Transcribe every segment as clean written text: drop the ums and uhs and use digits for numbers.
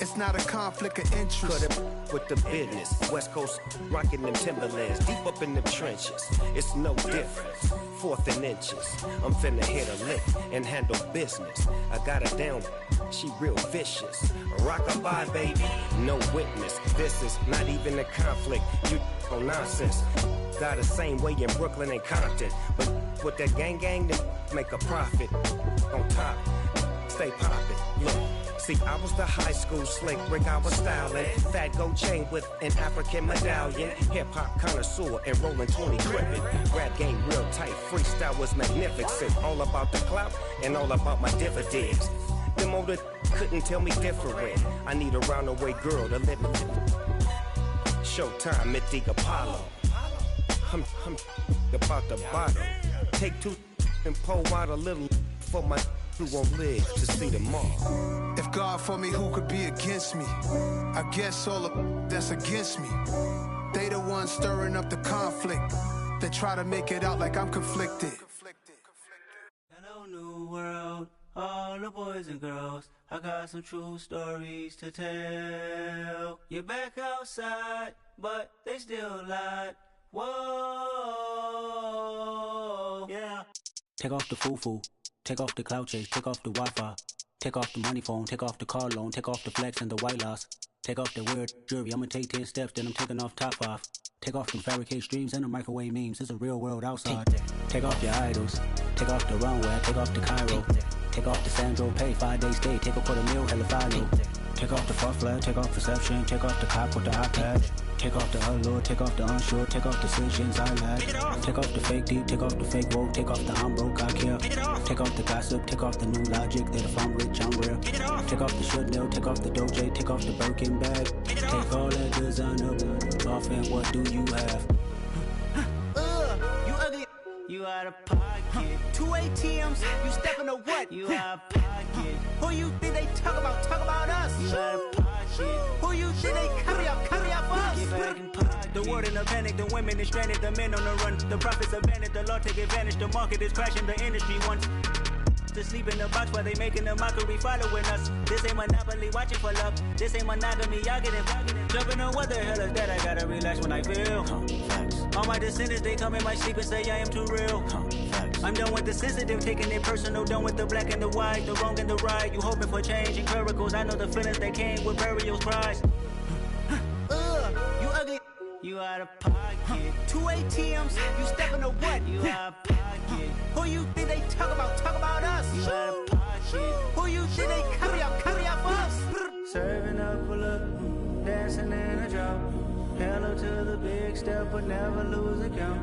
It's not a conflict of interest. Cut it with the business. West Coast rocking them Timberlands, deep up in them trenches. It's no difference. Fourth and inches. I'm finna hit a lick and handle business. I got her down, she real vicious. Rockabye, baby, no witness. This is not even a conflict. You on nonsense. Got the same way in Brooklyn and Compton, but with that gang, then make a profit. On top, stay poppin'. Look. See, I was the high school slick Rick, I was styling. Fat gold chain with an African medallion. Hip-hop connoisseur and rolling 20 cribbin'. Rap game real tight, freestyle was magnificent. All about the clout and all about my dividends. Them older couldn't tell me different. I need a roundaway girl to live with. Showtime, Mythic Apollo. I'm about the bottom. Take two and pull out a little for my who won't live to see tomorrow. If God for me, who could be against me? I guess all of that's against me. They the ones stirring up the conflict. They try to make it out like I'm conflicted. Hello, new world, all the boys and girls. I got some true stories to tell. You're back outside, but they still lied. Whoa, yeah. Take off the foo-foo. Take off the cloud chase, take off the Wi-Fi. Take off the money phone, take off the car loan, take off the flex and the white loss. Take off the weird jewelry, I'ma take 10 steps, then I'm taking off top off. Take off them fabricate streams and the microwave memes, it's a real world outside. Take off your idols, take off the runway, take off the Cairo. Take off the Sandro Pay, 5 days stay, take a $250,000, hella follow. Take off the fuffler, take off perception, take off the cop with the iPad. Take off the allure, take off the unsure, take off decisions I lack. Take off the fake deep, take off the fake woke, take off the I'm broke, I care. Take off the gossip, take off the new logic, that if I'm rich, I'm real. Take off the Chanel, take off the Doja, take off the Birkin bag. Take all that designer off and what do you have? You ugly, you out of pocket. 2 ATMs, you stepping to what? You out of pocket. Who you think they talk about us? You out of pocket. Who you think they carry up us? Get back in pocket. The world in a panic, the women is stranded, the men on the run. The profits abandoned, the law take advantage, the market is crashing, the industry wants to sleep in the box while they making a mockery following us. This ain't monopoly, watching for love. This ain't monogamy, y'all get it. Jumping on what the hell is that? I gotta relax when I feel. All my descendants, they come in my sleep and say I am too real. I'm done with the sensitive, taking it personal. Done with the black and the white, the wrong and the right. You hoping for change and miracles. I know the feelings that came with burial cries. You ugly, you out of pocket. 2 ATMs, you stepping to what? You out of pocket. Who you think they talk about us? You out of pocket. Who you think they carry up us? Serving up a look, dancing in a drop. Hello to the big step, but never lose a count.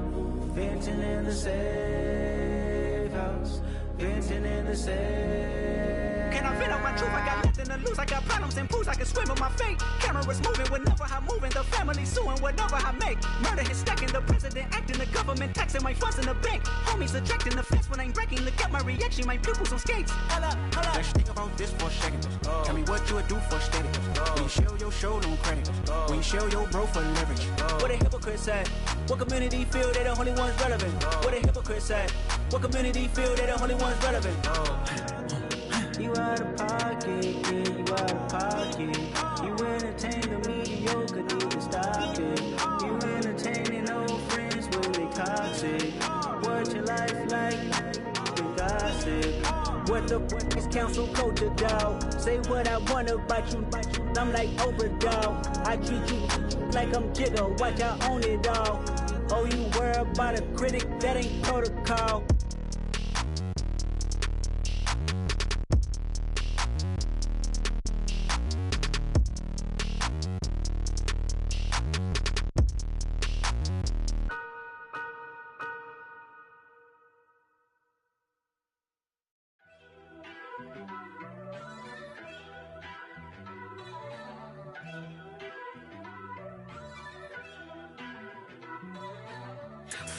Venting in the safe house. Venting in the safe. Can I vent out my truth? I got nothing to lose. I got problems and pools. I can swim with my fate. Cameras moving whenever I'm moving. The family suing whatever I make. Murder is stacking. The president acting. The government taxing my funds in the bank. Homies ejecting the fence when I'm breaking. Look at my reaction. My pupils on skates. Hold up. Let's think about this for a second. Tell me what you would do for steady. When you show your show, no credit. When you show your bro for leverage. What a hypocrite said. What community feel they the only ones relevant? What a hypocrite said. What community feel they the only ones relevant? You out of pocket, yeah, you out of pocket. You entertain the mediocre, need to stop it. You entertaining old friends when they toxic. What your life like? You gossip. What the fuck is council culture, dog? Say what I want about you, I'm like overdog. I treat you like I'm Jigga, watch I own it all. Oh, you worry about a critic, that ain't protocol.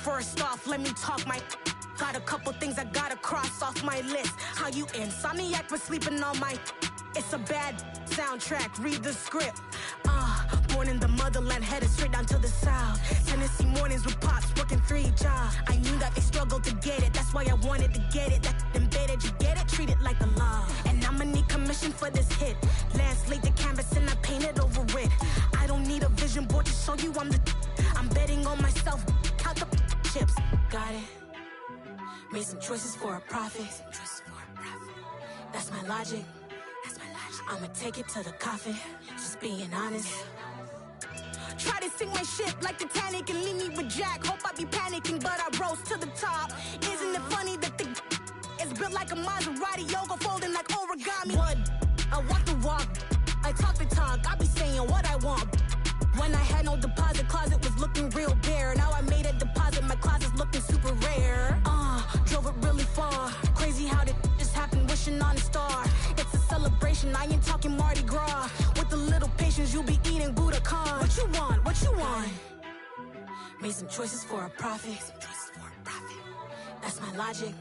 First off, let me talk my. Got a couple things I gotta cross off my list. How you insomniac for sleeping on my. It's a bad soundtrack, read the script. Born in the motherland, headed straight down to the south. Tennessee mornings with pops, working 3 jobs. I knew that they struggled to get it, that's why I wanted to get it. That embedded, you get it, treat it like the law. And I'ma need commission for this hit. Last late the canvas and Made some choices for a profit. That's my logic. I'ma take it to the coffin. Just being honest. Try to sing my shit like Titanic and leave me with Jack. Hope I be panicking, but I rose to the top. Isn't it funny that the is built like a Maserati, yoga folding like origami? What? I walk the walk, I talk the talk, I be saying what I want. When I had no deposit, closet was looking real bare. Now I made a deposit, my closet's looking super rare. Drove it really far. Crazy how did just happen, wishing on a star. It's a celebration, I ain't talking Mardi Gras. With a little patience, you'll be eating Budokan. What you want? What you want? Made some choices for a profit. That's my logic.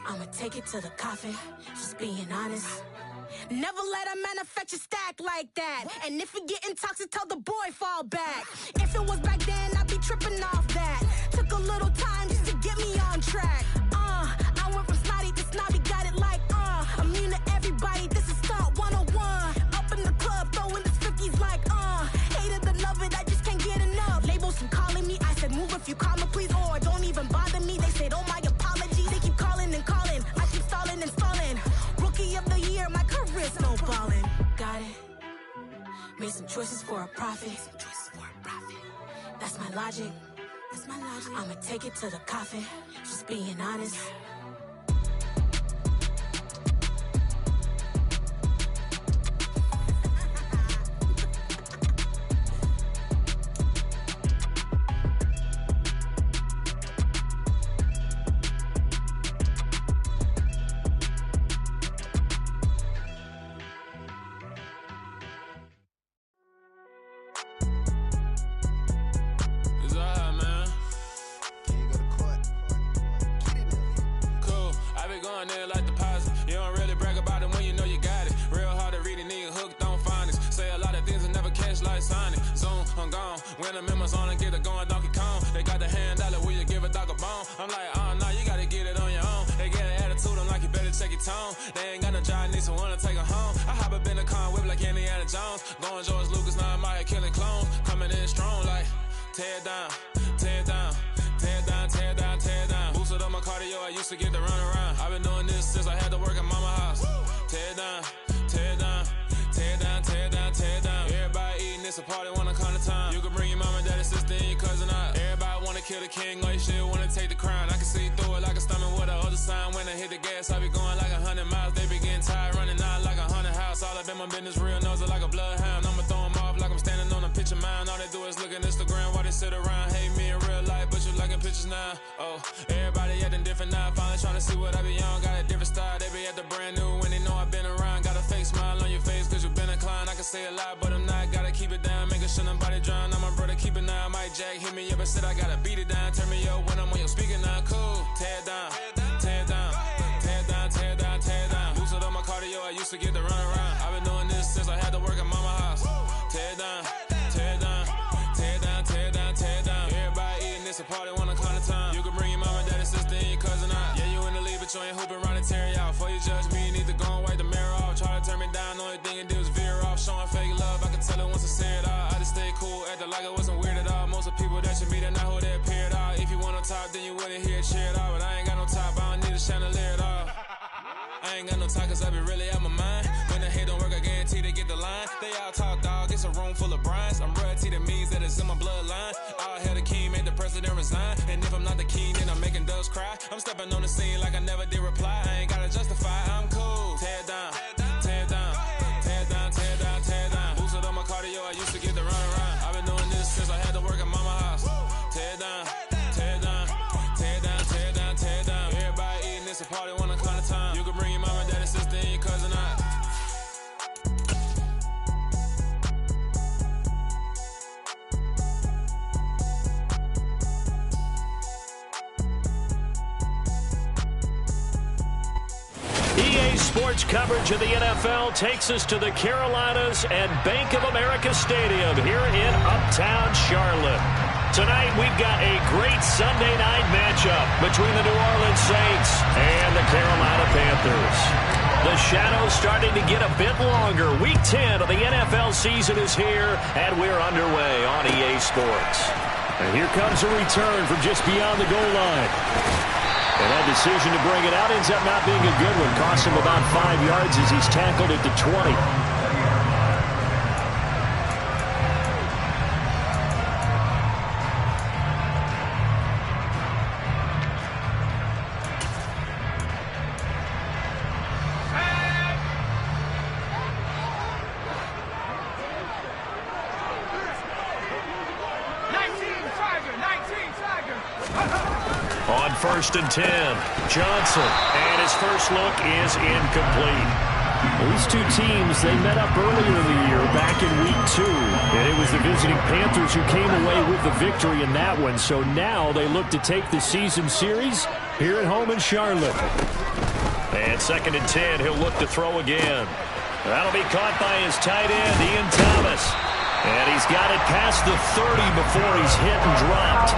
I'ma take it to the coffin. Just being honest. Never let a manufacture stack like that. And if it getting toxic, tell the boy fall back. If it was back then, I'd be tripping off that. Took a little time just to get me on track. I went from snotty to snobby, got it like immune to everybody, this is Stunt 101. Up in the club, throwing this 50s like hate it or love it, I just can't get enough. Labels from calling me, I said move if you call me please, or don't even bother me. They said oh my apologies, they keep calling and calling, I keep stalling and stalling. Rookie of the year, my career snowballing. Got it. Made some choices for a profit. That's my logic. I'ma take it to the coffin. Just being honest. When the members on and get it going Donkey Kong, they got the hand dollar, will you give a dog a bone? I'm like, nah, you gotta get it on your own. They get an attitude, I'm like, you better check your tone. They ain't got no job, need someone to take her home. I hop up in the car, whip like Indiana Jones. Going George Lucas, now I'm out here killing clones. Coming in strong like, tear down, tear down, tear down, tear down, tear down. Boosted up my cardio, I used to get to run around. I've been doing this since I had to work at mama house. Tear down, tear down, tear down, tear down, tear down. Everybody eating, it's a party, wanna come to time. You can bring your mama, daddy, sister, and your cousin out. Everybody wanna kill the king, or you shit wanna take the crown. I can see through it like a stomach with a other sign. When I hit the gas, I be going like 100 miles. They be getting tired, running out like 100 house. All up in my business, real nose like a bloodhound. I'ma throw them off like I'm standing on a picture mound. All they do is look at Instagram while they sit around. Hate me in real life, but you liking pictures now. Oh, everybody acting different now. Finally trying to see what I be on. Got a different style, they be at the brand new when they know I've been around. Got a fake smile on your face cause you been inclined. I can say a lot, but I'm not. Gotta keep it down, making sure nobody drown. I'm my brother, keep it now. Mike Jack hit me up and said I gotta beat it down. Turn me up when I'm on your speaker now. Cool, tear down, tear down, tear down, tear down, tear down. Boosted up my cardio, I used to get to run around. I've been doing this since I had to work at mama house. Tear down, tear down, tear down, tear down, tear down. Everybody eating, it's a party, wanna come to time. You can bring your mama, daddy, sister, and your cousin out. Yeah, you in the lead, but you ain't hooping around and tear out. Before you judge me, you need to go and wipe the mirror off. Try to turn me down, only thing you did was veer off. Showing fake love, I can tell it once I say it all. I just stay cool, acting like it wasn't weird at all. Most of the people that you meet are not who they appear at all. If you want on top, then you wouldn't hear it cheer at all. But I ain't got no top, I don't need a chandelier at all. I ain't got no talk cause I be really out my mind. When the hate don't work, I guarantee they get the line. They all talk dog, it's a room full of brines. I'm royalty, that means that it's in my bloodline. All hail the king, made the president resign. And if I'm not the king, then I'm making doves cry. I'm stepping on the scene like I never did reply. I ain't gotta justify, I'm cool. Tear down, tear down, tear down, tear down, tear down. Boosted up my cardio, I used to get to run around. I've been doing this since I had to work at mama house. Tear down, tear down, tear down, tear down, tear down. Everybody eating, it's a party, wanna come to time. You can bring your mama, daddy, sister, and your cousin out. EA Sports coverage of the NFL takes us to the Carolinas and Bank of America Stadium here in Uptown Charlotte. Tonight, we've got a great Sunday night matchup between the New Orleans Saints and the Carolina Panthers. The shadows starting to get a bit longer. Week 10 of the NFL season is here, and we're underway on EA Sports. And here comes a return from just beyond the goal line. And that decision to bring it out ends up not being a good one. Costs him about 5 yards as he's tackled at the 20. On 1st and 10, Johnson, and his first look is incomplete. These two teams, they met up earlier in the year, back in week 2, and it was the visiting Panthers who came away with the victory in that one. So now they look to take the season series here at home in Charlotte. And 2nd and 10, he'll look to throw again. That'll be caught by his tight end, Ian Thomas. And he's got it past the 30 before he's hit and dropped.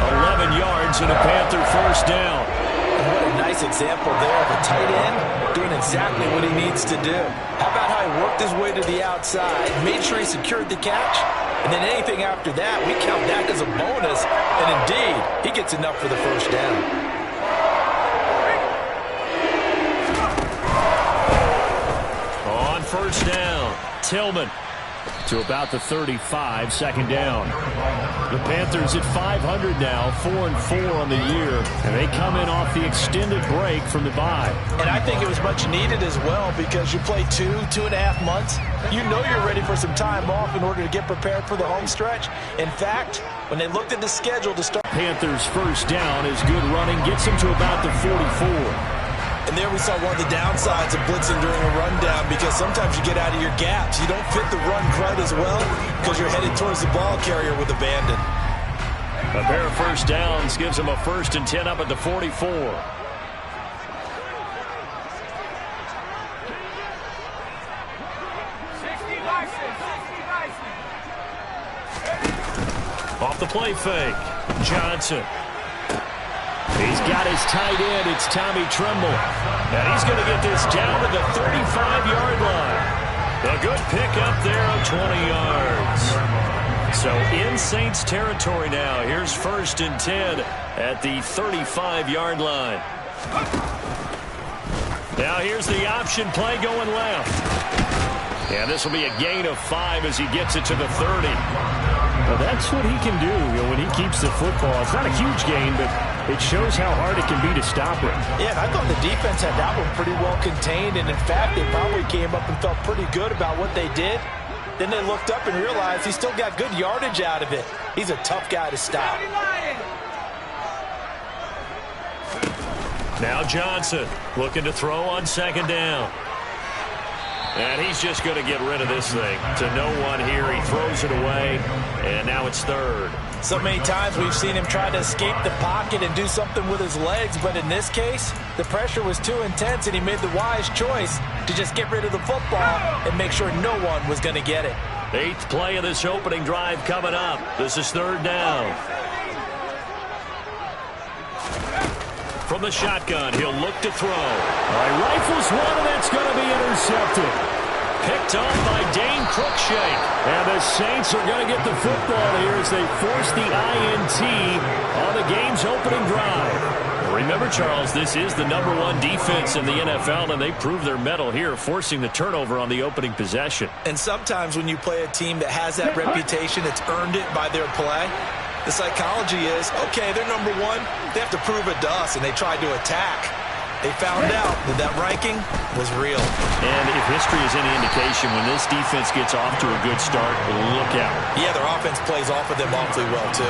11 yards and a Panther first down. What a nice example there of a tight end doing exactly what he needs to do. How about how he worked his way to the outside, made sure he secured the catch, and then anything after that, we count that as a bonus, and indeed, he gets enough for the first down. On 1st down, Tillman to about the 35, 2nd down. The Panthers at 500 now, 4-4 on the year, and they come in off the extended break from the bye. And I think it was much needed as well because you play 2.5 months. You know you're ready for some time off in order to get prepared for the home stretch. In fact, when they looked at the schedule to start... Panthers first down is good running, gets him to about the 44. And there we saw one of the downsides of blitzing during a rundown because sometimes you get out of your gaps. You don't fit the run quite as well because you're headed towards the ball carrier with abandon. A pair of first downs gives him a 1st and 10 up at the 44. Off the play fake, Johnson. He's got his tight end. It's Tommy Tremble. And he's going to get this down to the 35-yard line. A good pick up there of 20 yards. So in Saints territory now. Here's 1st and 10 at the 35-yard line. Now here's the option play going left. And this will be a gain of 5 as he gets it to the 30. Well, that's what he can do when he keeps the football. It's not a huge gain, but it shows how hard it can be to stop it. Yeah, and I thought the defense had that one pretty well contained, and in fact, they probably came up and felt pretty good about what they did. Then they looked up and realized he still got good yardage out of it. He's a tough guy to stop. Now Johnson looking to throw on 2nd down. And he's just going to get rid of this thing to no one here. He throws it away, and now it's 3rd. So many times we've seen him try to escape the pocket and do something with his legs, but in this case, the pressure was too intense, and he made the wise choice to just get rid of the football and make sure no one was going to get it. 8th play of this opening drive coming up. This is 3rd down. From the shotgun, he'll look to throw. Rifles one, and that's going to be intercepted. Picked off by Dane Cruikshank. And the Saints are going to get the football here as they force the INT on the game's opening drive. Remember, Charles, this is the #1 defense in the NFL, and they prove their mettle here, forcing the turnover on the opening possession. And sometimes when you play a team that has that reputation, it's earned it by their play. The psychology is, okay, they're #1. They have to prove it to us, and they tried to attack. They found out that ranking was real. And if history is any indication, when this defense gets off to a good start, look out. Yeah, their offense plays off of them awfully well, too.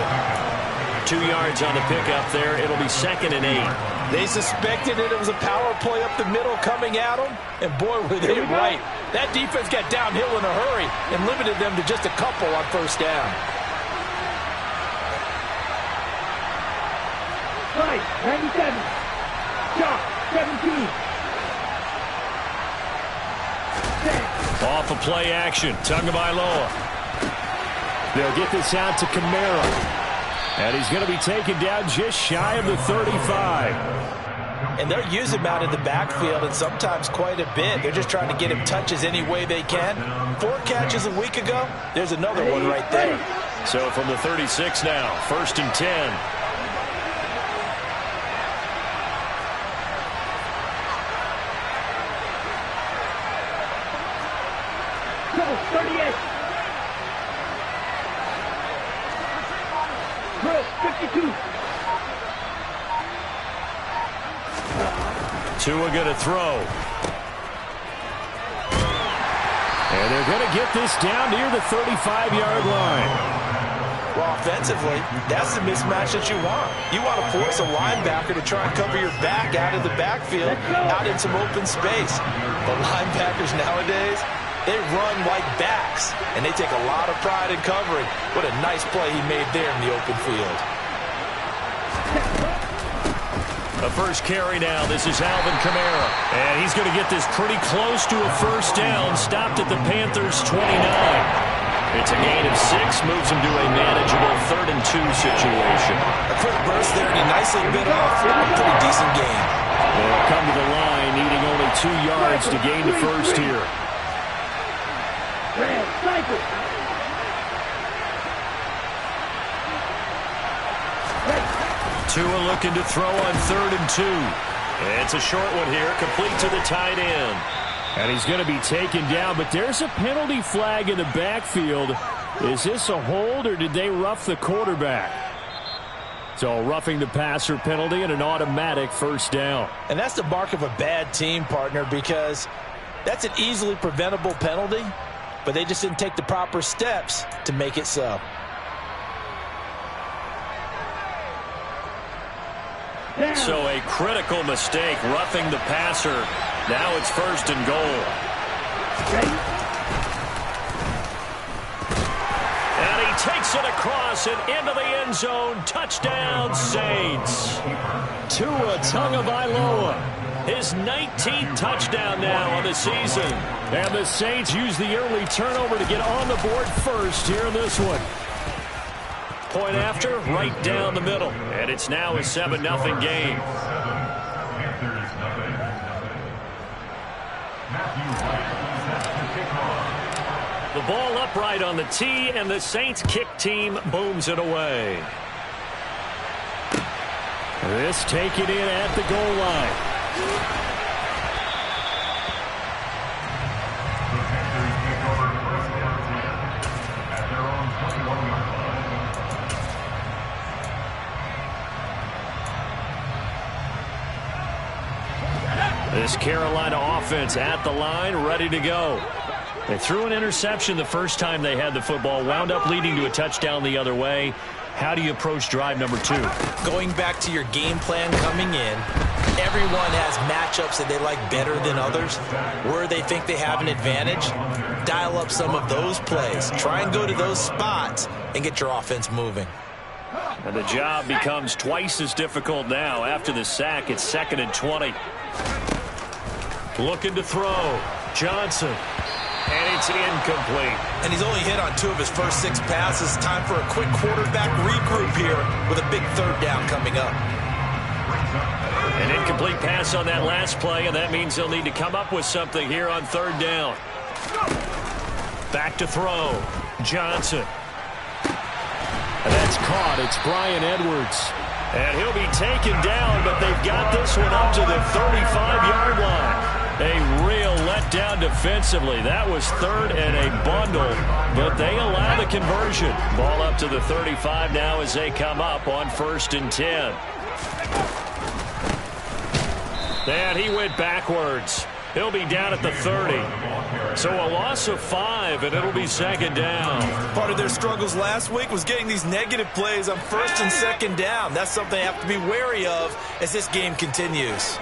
2 yards on the pickup there. It'll be 2nd and 8. They suspected it was a power play up the middle coming at them, and boy, were they right. That defense got downhill in a hurry and limited them to just a couple on 1st down. Right, 97. Shot, 17. Off of play action, Tagovailoa. They'll get this out to Kamara. And he's going to be taken down just shy of the 35. And they're using him out in the backfield, and sometimes quite a bit. They're just trying to get him touches any way they can. 4 catches a week ago. There's another one right there. So from the 36 now, 1st and 10. Rebels 38. Drill 52. Tua going to throw. And they're going to get this down near the 35-yard line. Well, offensively, that's the mismatch that you want. You want to force a linebacker to try and cover your back out of the backfield, out in some open space. The linebackers nowadays, they run like backs, and they take a lot of pride in covering. What a nice play he made there in the open field. The first carry now. This is Alvin Kamara. And he's going to get this pretty close to a first down. Stopped at the Panthers' 29. It's a gain of 6. Moves him to a manageable 3rd and 2 situation. A quick burst there, and he nicely bit off a pretty decent gain. They'll come to the line, needing only 2 yards to gain the first here. Tua looking to throw on 3rd and 2. It's a short one here, complete to the tight end. And he's going to be taken down, but there's a penalty flag in the backfield. Is this a hold, or did they rough the quarterback? So roughing the passer penalty and an automatic first down. And that's the mark of a bad team, partner, because that's an easily preventable penalty, but they just didn't take the proper steps to make it so. So a critical mistake, roughing the passer. Now it's 1st and goal. And he takes it across and into the end zone. Touchdown, Saints. Tua Tagovailoa, his 19th touchdown now on the season. And the Saints use the early turnover to get on the board first here in this one. Point after, right down the middle. And it's now a 7-0 game. The ball upright on the tee, and the Saints kick team booms it away. This taken in at the goal line. This Carolina offense at the line, ready to go. They threw an interception the first time they had the football, wound up leading to a touchdown the other way. How do you approach drive number 2? Going back to your game plan coming in, everyone has matchups that they like better than others. Where they think they have an advantage, dial up some of those plays. Try and go to those spots and get your offense moving. And the job becomes twice as difficult now. After the sack, it's 2nd and 20. Looking to throw. Johnson. And it's incomplete. And he's only hit on 2 of his first 6 passes. Time for a quick quarterback regroup here with a big 3rd down coming up. An incomplete pass on that last play, and that means they'll need to come up with something here on 3rd down. Back to throw. Johnson. And that's caught. It's Bryan Edwards. And he'll be taken down, but they've got this one up to the 35-yard line. A real letdown defensively. That was 3rd and a bundle, but they allow the conversion. Ball up to the 35 now as they come up on 1st and 10. And he went backwards. He'll be down at the 30. So a loss of 5, and it'll be 2nd down. Part of their struggles last week was getting these negative plays on 1st and 2nd down. That's something they have to be wary of as this game continues.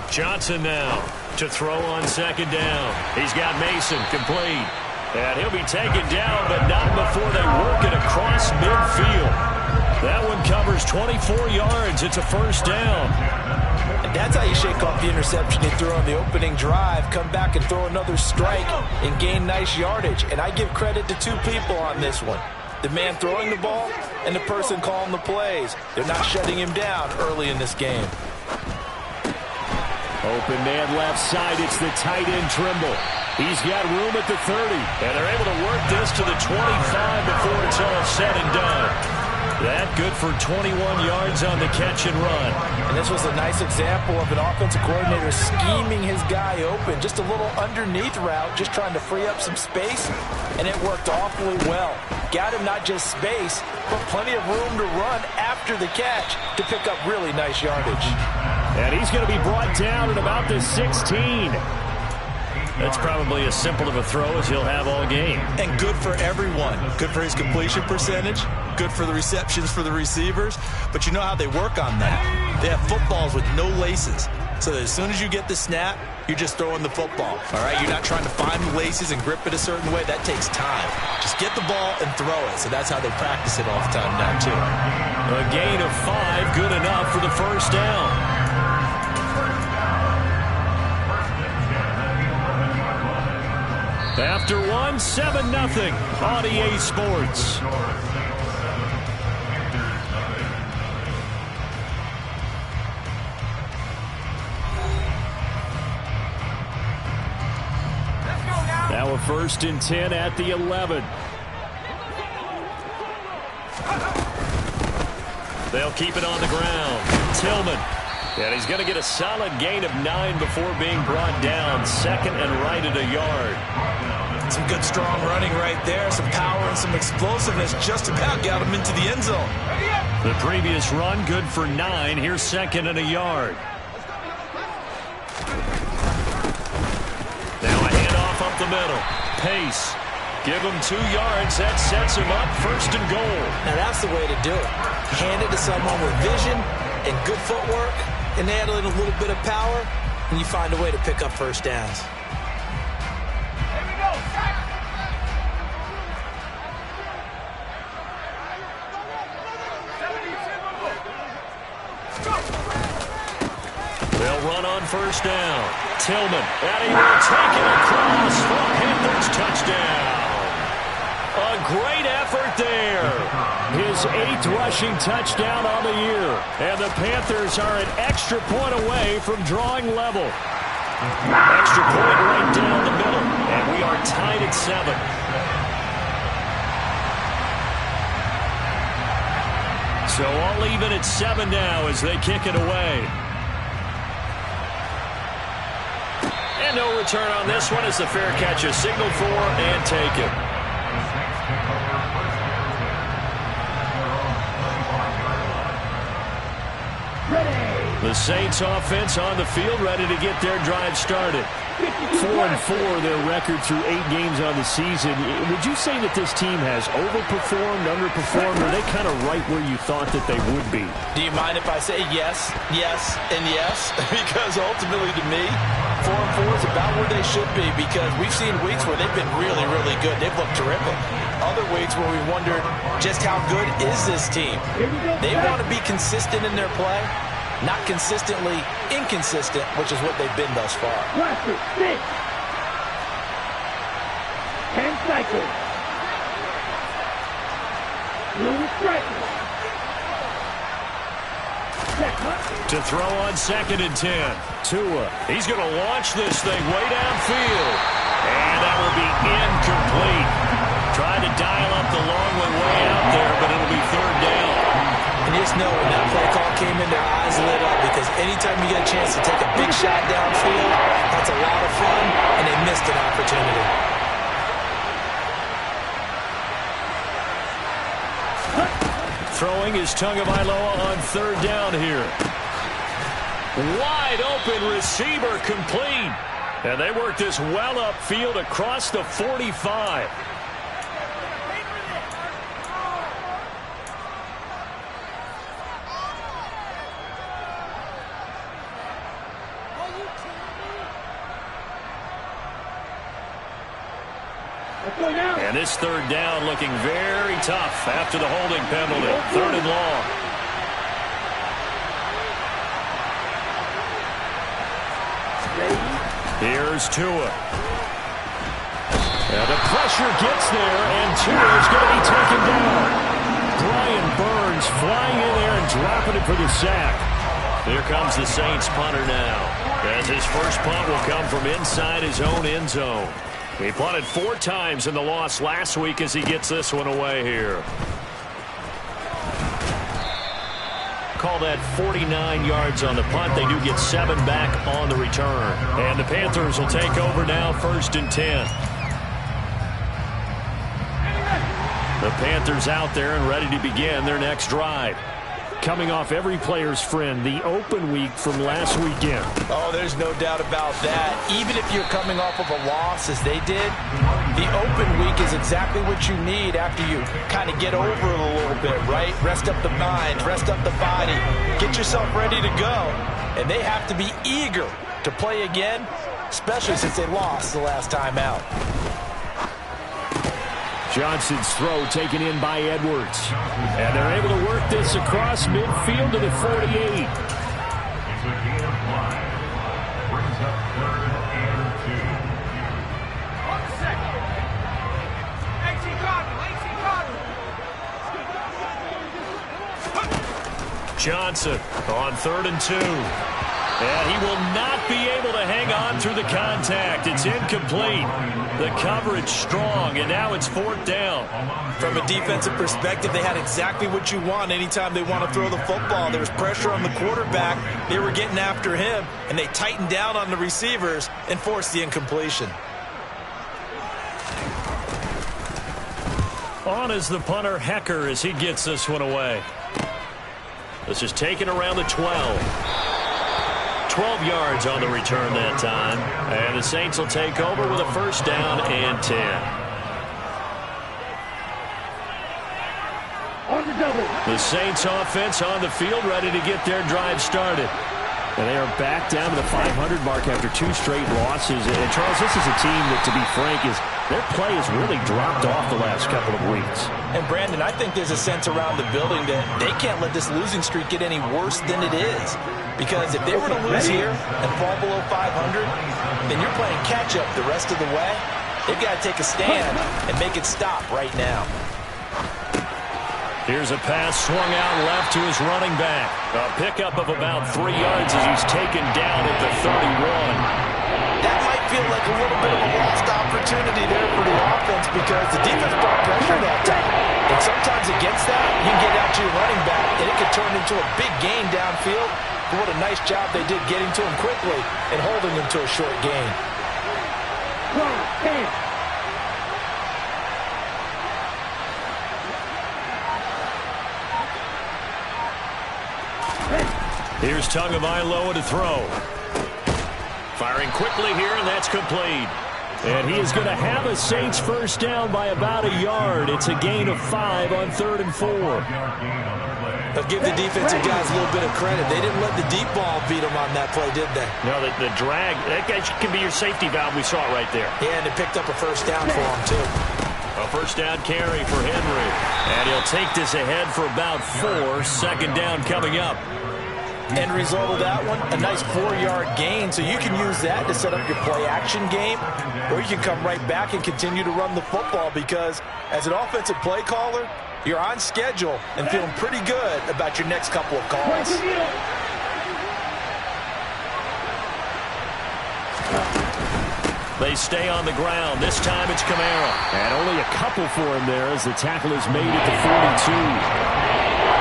Johnson now to throw on 2nd down. He's got Mason complete. And he'll be taken down, but not before they work it across midfield. That one covers 24 yards. It's a 1st down. And that's how you shake off the interception he threw on the opening drive. Come back and throw another strike and gain nice yardage. And I give credit to 2 people on this one. The man throwing the ball and the person calling the plays. They're not shutting him down early in this game. Open man left side. It's the tight end Trimble. He's got room at the 30. And they're able to work this to the 25 before it's all said and done. That good for 21 yards on the catch and run. And this was a nice example of an offensive coordinator scheming his guy open. Just a little underneath route, just trying to free up some space, and it worked awfully well. Got him not just space, but plenty of room to run after the catch to pick up really nice yardage. And he's going to be brought down at about the 16. That's probably as simple of a throw as he'll have all game. And good for everyone. Good for his completion percentage. Good for the receptions for the receivers. But you know how they work on that. They have footballs with no laces. So that as soon as you get the snap, you're just throwing the football. All right? You're not trying to find the laces and grip it a certain way. That takes time. Just get the ball and throw it. So that's how they practice it all the time now, too. A gain of 5, good enough for the first down. After 1, 7-0 on EA Sports. Now a 1st and 10 at the 11. They'll keep it on the ground. Tillman. And he's going to get a solid gain of 9 before being brought down. 2nd and right at a yard. Some good, strong running right there. Some power and some explosiveness. Just about got him into the end zone. The previous run, good for 9. Here's 2nd and a yard. Now a handoff up the middle. Pace. Give him 2 yards. That sets him up 1st and goal. Now that's the way to do it. Hand it to someone with vision and good footwork, and add a little bit of power, and you find a way to pick up first downs. They'll run on 1st down. Tillman, and he will take it across for a Panthers touchdown. A great effort there. His 8th rushing touchdown on the year. And the Panthers are an extra point away from drawing level. Extra point right down the middle. And we are tied at 7. So all even at 7 now as they kick it away. And no return on this one as the fair catch is signaled for and taken. The Saints offense on the field, ready to get their drive started. 4-4 their record through 8 games on the season. Would you say that this team has overperformed, underperformed, or are they kind of right where you thought that they would be? Do you mind if I say yes, yes, and yes? Because ultimately to me, 4-4 is about where they should be, because we've seen weeks where they've been really, really good. They've looked terrific. Other weeks where we wondered just how good is this team. They want to be consistent in their play. Not consistently inconsistent, which is what they've been thus far. 6. 10 cycles. Blue striker. To throw on 2nd and 10. Tua. He's going to launch this thing way downfield. And that will be incomplete. Tried to dial up the long one way out there, but it'll be 3rd down. And you just know when that play call came in, their eyes lit up, because anytime you get a chance to take a big shot downfield, that's a lot of fun, and they missed an opportunity. Throwing is Tagovailoa on 3rd down here. Wide open receiver complete. And they work this well upfield across the 45. And this 3rd down looking very tough after the holding penalty. 3rd and long. Here's Tua. And the pressure gets there, and Tua is going to be taken down. Brian Burns flying in there and dropping it for the sack. Here comes the Saints punter now, as his first punt will come from inside his own end zone. He punted 4 times in the loss last week as he gets this one away here. call that 49 yards on the punt. They do get 7 back on the return. And the Panthers will take over now, 1st and 10. The Panthers out there and ready to begin their next drive. Coming off every player's friend, the open week from last weekend. Oh, there's no doubt about that. Even if you're coming off of a loss, as they did, the open week is exactly what you need after you kind of get over it a little bit, right? Rest up the mind, rest up the body, get yourself ready to go. And they have to be eager to play again, especially since they lost the last time out. Johnson's throw taken in by Edwards. And they're able to work this across midfield to the 48. Johnson on 3rd and 2. And he will not be able to hang on through the contact. It's incomplete. The coverage strong, and now it's 4th down. From a defensive perspective, they had exactly what you want anytime they want to throw the football. There was pressure on the quarterback. They were getting after him, and they tightened down on the receivers and forced the incompletion. On is the punter, Hecker, as he gets this one away. This is taken around the 12. 12 yards on the return that time. And the Saints will take over with a 1st down and 10. On the double. The Saints offense on the field, ready to get their drive started. And they are back down to the 500 mark after 2 straight losses. And Charles, this is a team that, to be frank, their play has really dropped off the last couple of weeks. And Brandon, I think there's a sense around the building that they can't let this losing streak get any worse than it is. Because if they were to lose here and fall below 500, then you're playing catch-up the rest of the way. They've got to take a stand and make it stop right now. Here's a pass swung out left to his running back. A pickup of about 3 yards as he's taken down at the 31. That might feel like a little bit of a lost opportunity there for the offense because the defense brought pressure that time. And sometimes against that, you can get out to your running back, and it could turn into a big gain downfield. But what a nice job they did getting to him quickly and holding him to a short gain. Here's Tagovailoa to throw. Firing quickly here, and that's complete. And he is going to have a Saints 1st down by about a yard. It's a gain of 5 on 3rd and 4. But give the defensive guys a little bit of credit. They didn't let the deep ball beat them on that play, did they? No, the drag, that can be your safety valve. We saw it right there. Yeah, and it picked up a 1st down for him, too. A 1st down carry for Henry. And he'll take this ahead for about 4. 2nd down coming up. End result of that one, a nice 4-yard gain. So you can use that to set up your play-action game, or you can come right back and continue to run the football because as an offensive play caller, you're on schedule and feeling pretty good about your next couple of calls. They stay on the ground. This time it's Kamara. And only a couple for him there as the tackle is made at the 42.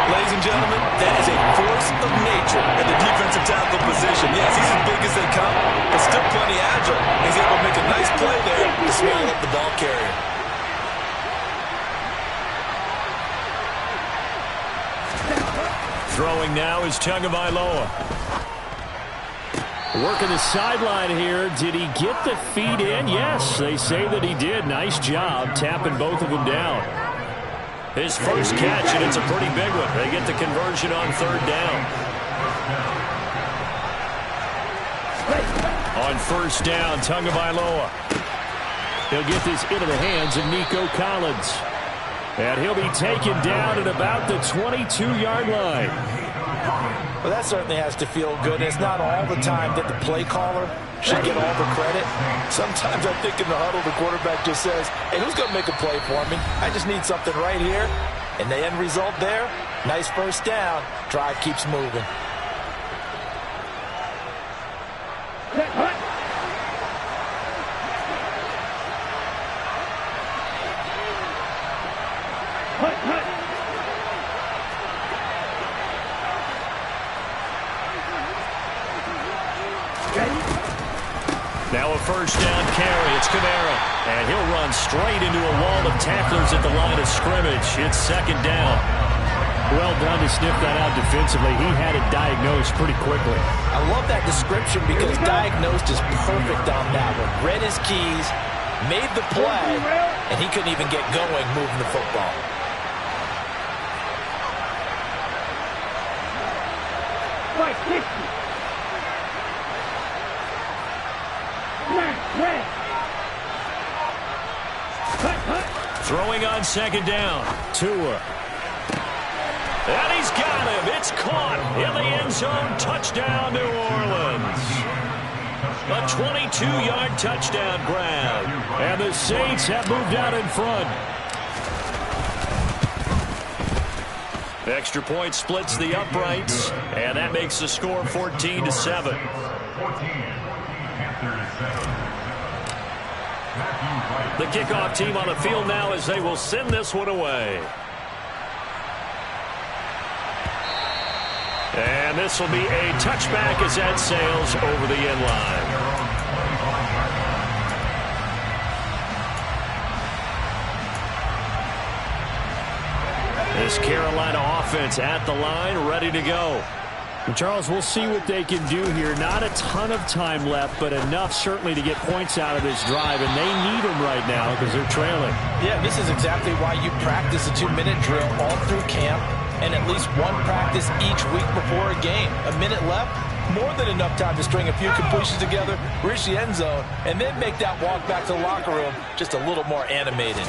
Ladies and gentlemen, that is a force of nature at the defensive tackle position. Yes, he's as big as they come, but still plenty agile. He's able to make a nice play there to swallow up the ball carrier. Throwing now is Tagovailoa. Working the sideline here. Did he get the feet in? Yes, they say that he did. Nice job tapping both of them down. His first catch, and it's a pretty big one. They get the conversion on 3rd down. On 1st down, Tagovailoa. He'll get this into the hands of Nico Collins. And he'll be taken down at about the 22-yard line. Well, that certainly has to feel good. It's not all the time that the play caller should get all the credit. Sometimes I think in the huddle, the quarterback just says, hey, who's going to make a play for me? I just need something right here. And the end result there, nice 1st down. Drive keeps moving. first down carry. It's Kamara. And he'll run straight into a wall of tacklers at the line of scrimmage. It's second down. Well done to sniff that out defensively. He had it diagnosed pretty quickly. I love that description because diagnosed is perfect on that one. Read his keys, made the play, and he couldn't even get going moving the football. Right, 60. Throwing on second down. Tua. And he's got him. It's caught in the end zone. Touchdown, New Orleans. A 22-yard touchdown grab. And the Saints have moved out in front. Extra point splits the uprights, and that makes the score 14-7. The kickoff team on the field now as they will send this one away. And this will be a touchback as that sails over the end line. This Carolina offense at the line, ready to go. And Charles, we'll see what they can do here. Not a ton of time left, but enough certainly to get points out of this drive, and they need them right now because they're trailing. Yeah, this is exactly why you practice a 2-minute drill all through camp and at least one practice each week before a game. A minute left, more than enough time to string a few completions together, reach the end zone, and then make that walk back to the locker room just a little more animated.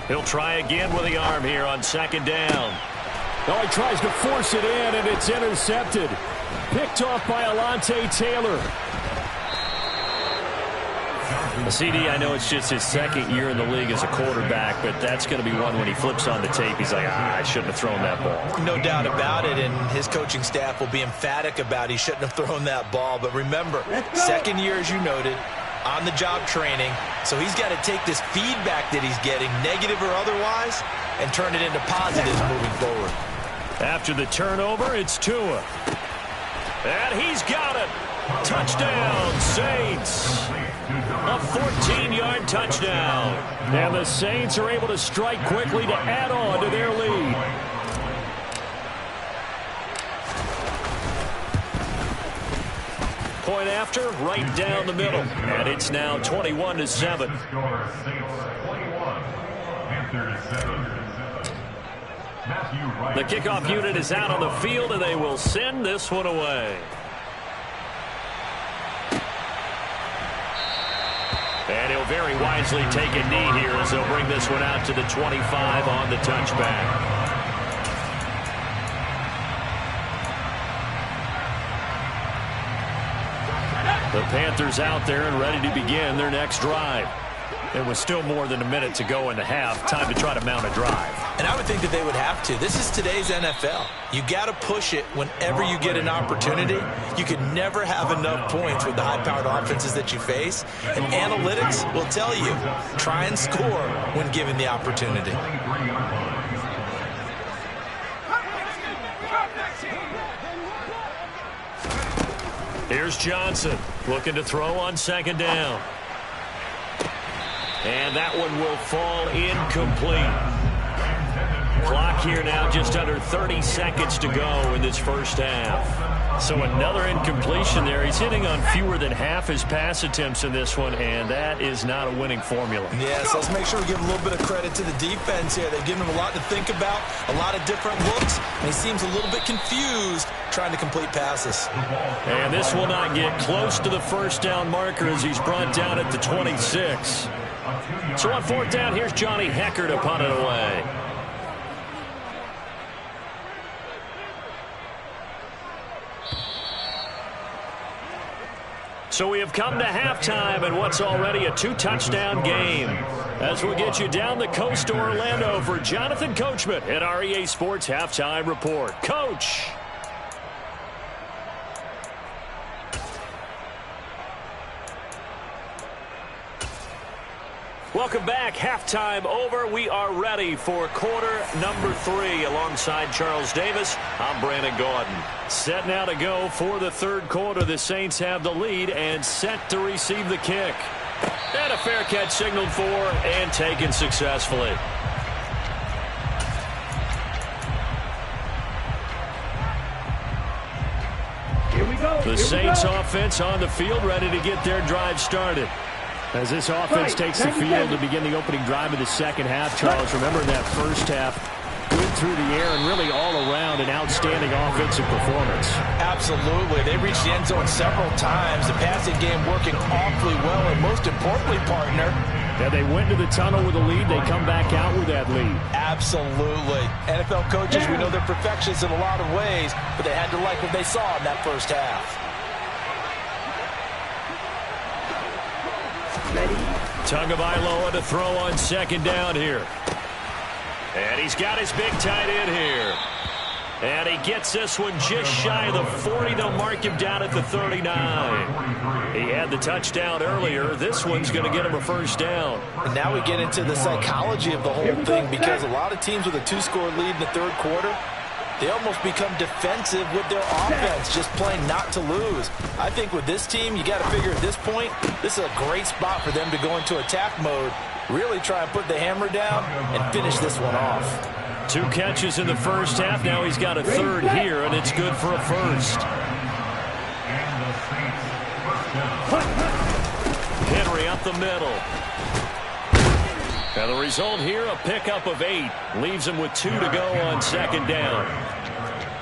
He'll try again with the arm here on second down. Oh, he tries to force it in, and it's intercepted. Picked off by Alontae Taylor. CD, I know it's just his second year in the league as a quarterback, but that's going to be one when he flips on the tape. He's like, I shouldn't have thrown that ball. No doubt about it, and his coaching staff will be emphatic about he shouldn't have thrown that ball. But remember, second year, as you noted, on-the-job training, so he's got to take this feedback that he's getting, negative or otherwise, and turn it into positives moving forward. After the turnover, it's Tua. And he's got it. Touchdown, Saints. A 14-yard touchdown. And the Saints are able to strike quickly to add on to their lead. Point after, right down the middle. And it's now 21-7. The kickoff unit is out on the field, and they will send this one away. And he'll very wisely take a knee here as they'll bring this one out to the 25 on the touchback. The Panthers out there and ready to begin their next drive. There was still more than a minute to go in the half. Time to try to mount a drive. And I would think that they would have to. This is today's NFL. You got to push it whenever you get an opportunity. You can never have enough points with the high-powered offenses that you face. And analytics will tell you, try and score when given the opportunity. Here's Johnson looking to throw on second down. And that one will fall incomplete. Clock here now, just under 30 seconds to go in this first half. So another incompletion there. He's hitting on fewer than half his pass attempts in this one, and that is not a winning formula. Yes, let's make sure we give a little bit of credit to the defense here. They've given him a lot to think about, a lot of different looks, and he seems a little bit confused trying to complete passes. And this will not get close to the first down marker as he's brought down at the 26. So on fourth down, here's Johnny Hecker to punt it away. So we have come to halftime and what's already a two-touchdown game. As we'll get you down the coast to Orlando for Jonathan Coachman at our EA Sports Halftime Report. Coach! Welcome back. Halftime over. We are ready for quarter number 3. Alongside Charles Davis, I'm Brandon Gordon. Set now to go for the third quarter. The Saints have the lead and set to receive the kick. And a fair catch signaled for and taken successfully. Here we go. The Saints offense on the field, ready to get their drive started. As this offense takes the field to begin the opening drive of the second half, Charles, remember in that first half, good through the air and really all around an outstanding offensive performance. Absolutely. They reached the end zone several times. The passing game working awfully well, and most importantly, partner, yeah, they went to the tunnel with a lead. They come back out with that lead. Absolutely. NFL coaches, we know they're perfectionists in a lot of ways, but they had to like what they saw in that first half. Tagovailoa to throw on second down here. And he's got his big tight end here. And he gets this one just shy of the 40. They'll mark him down at the 39. He had the touchdown earlier. This one's going to get him a first down. And now we get into the psychology of the whole thing, because a lot of teams with a 2-score lead in the third quarter, they almost become defensive with their offense, just playing not to lose. I think with this team, you got to figure at this point, this is a great spot for them to go into attack mode, really try and put the hammer down and finish this one off. 2 catches in the first half. Now he's got a third here, and it's good for a first. Henry up the middle. And the result here, a pickup of 8. Leaves him with 2 to go on second down.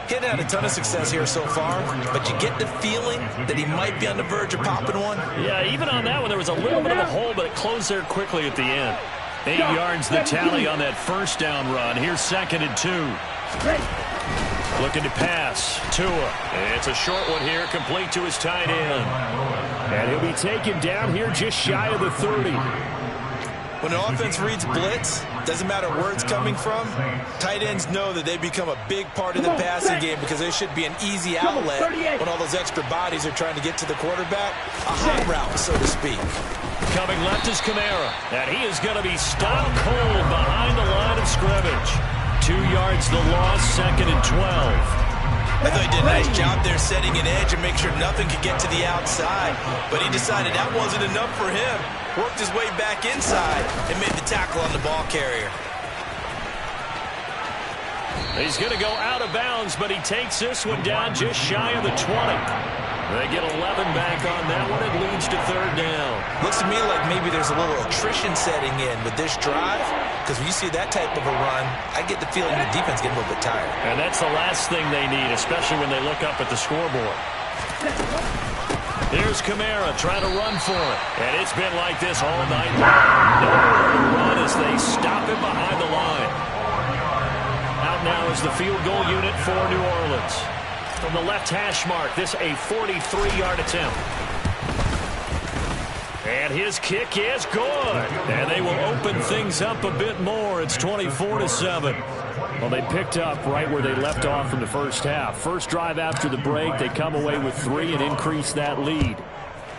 He hadn't had a ton of success here so far, but you get the feeling that he might be on the verge of popping one. Yeah, even on that one, there was a little bit of a hole, but it closed there quickly at the end. 8 yards the tally on that first down run. Here's 2nd and 2. Looking to pass. Tua. It's a short one here, complete to his tight end. And he'll be taken down here just shy of the 30. When an offense reads blitz, doesn't matter where it's coming from, tight ends know that they become a big part of the passing game, because there should be an easy outlet when all those extra bodies are trying to get to the quarterback. A hot route, so to speak. Coming left is Kamara, and he is going to be stopped cold behind the line of scrimmage. 2 yards the loss, 2nd and 12. I thought he did a nice job there setting an edge and make sure nothing could get to the outside. But he decided that wasn't enough for him. Worked his way back inside and made the tackle on the ball carrier. He's going to go out of bounds, but he takes this one down just shy of the 20. They get 11 back on that one. It leads to third down. Looks to me like maybe there's a little attrition setting in with this drive, because when you see that type of a run, I get the feeling the defense getting a little bit tired. And that's the last thing they need, especially when they look up at the scoreboard. Here's Kamara trying to run for it. And it's been like this all night long. Nowhere to run as they stop him behind the line. Out now is the field goal unit for New Orleans. From the left hash mark, this a 43-yard attempt. And his kick is good. And they will open things up a bit more. It's 24-7. Well, they picked up right where they left off from the first half. First drive after the break, they come away with 3 and increase that lead.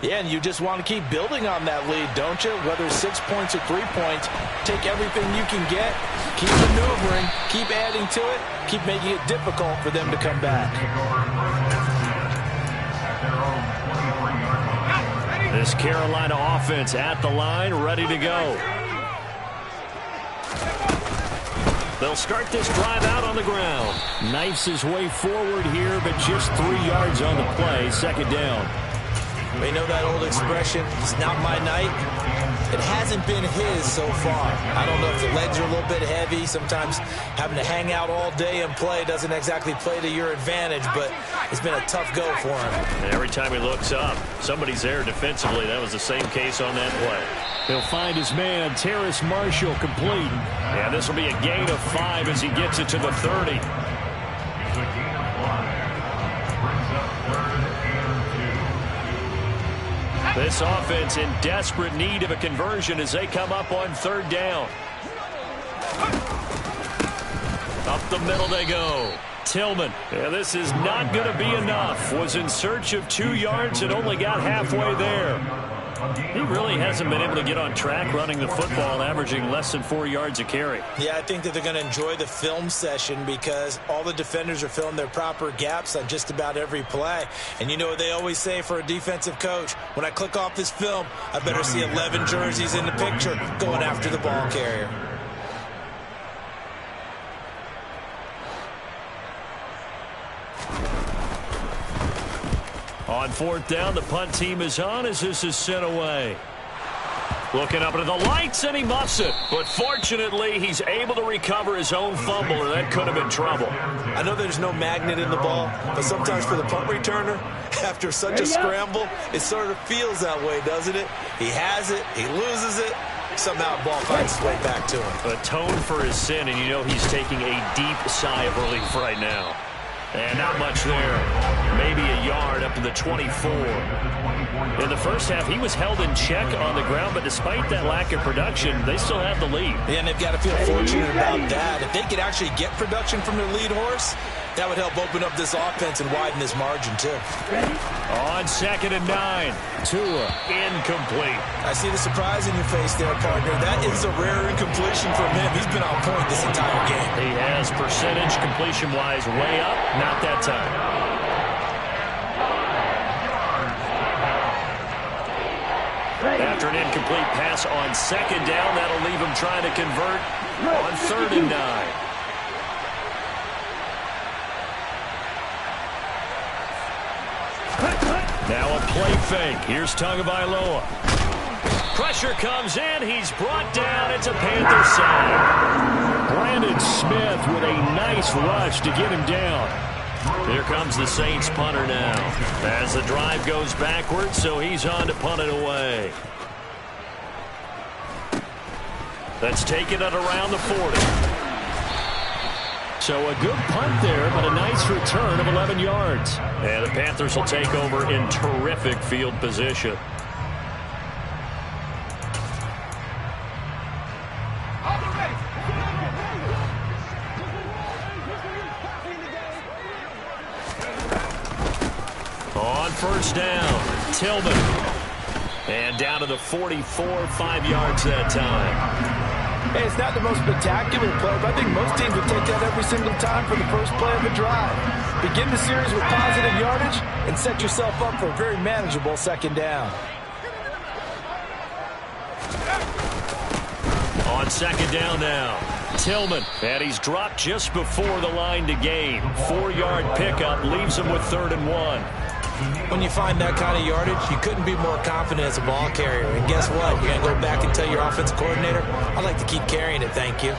Yeah, and you just want to keep building on that lead, don't you? Whether 6 points or 3 points, take everything you can get, keep maneuvering, keep adding to it, keep making it difficult for them to come back. This Carolina offense at the line, ready to go. They'll start this drive out on the ground. Knifes his way forward here, but just 3 yards on the play. Second down. We know that old expression, it's not my night. It hasn't been his so far. I don't know if the legs are a little bit heavy. Sometimes having to hang out all day and play doesn't exactly play to your advantage, but it's been a tough go for him. And every time he looks up, somebody's there defensively. That was the same case on that play. He'll find his man, Terrace Marshall, complete. Yeah, this will be a gain of 5 as he gets it to the 30. This offense in desperate need of a conversion as they come up on third down. Up the middle they go. Tillman. Yeah, this is not going to be enough. Was in search of 2 yards and only got halfway there. He really hasn't been able to get on track running the football, averaging less than 4 yards a carry. Yeah, I think that they're going to enjoy the film session because all the defenders are filling their proper gaps on just about every play. And you know what they always say for a defensive coach? When I click off this film, I better see 11 jerseys in the picture going after the ball carrier. On fourth down, the punt team is on as this is sent away. Looking up into the lights, and he muffs it. But fortunately, he's able to recover his own fumble, or that could have been trouble. I know there's no magnet in the ball, but sometimes for the punt returner, after such a scramble, it sort of feels that way, doesn't it? He has it, he loses it, somehow the ball finds its way back to him. Atone for his sin, and you know he's taking a deep sigh of relief right now. And not much there. Maybe a yard up to the 24. In the first half, he was held in check on the ground, but despite that lack of production, they still have the lead. Yeah, and they've got to feel fortunate about that. If they could actually get production from their lead horse, that would help open up this offense and widen this margin, too. On 2nd and 9, Tua incomplete. I see the surprise in your face there, partner. That is a rare incompletion from him. He's been on point this entire game. He has percentage completion-wise way up, not that time. After an incomplete pass on 2nd down, that'll leave him trying to convert on 3rd and 9. Now a play fake. Here's Tagovailoa. Pressure comes in. He's brought down. It's a Panther side. Brandon Smith with a nice rush to get him down. Here comes the Saints punter now. As the drive goes backwards, so he's on to punt it away. That's taken it around the 40. So a good punt there, but a nice return of 11 yards. And the Panthers will take over in terrific field position. On 1st down, Tillman. And down to the 44, 5 yards that time. Hey, it's not the most spectacular play, but I think most teams would take that every single time for the first play of a drive. Begin the series with positive yardage and set yourself up for a very manageable 2nd down. On 2nd down now, Tillman. And he's dropped just before the line to gain. 4-yard pickup leaves him with 3rd and 1. When you find that kind of yardage, you couldn't be more confident as a ball carrier. And guess what? You're going to go back and tell your offensive coordinator, I'd like to keep carrying it, thank you.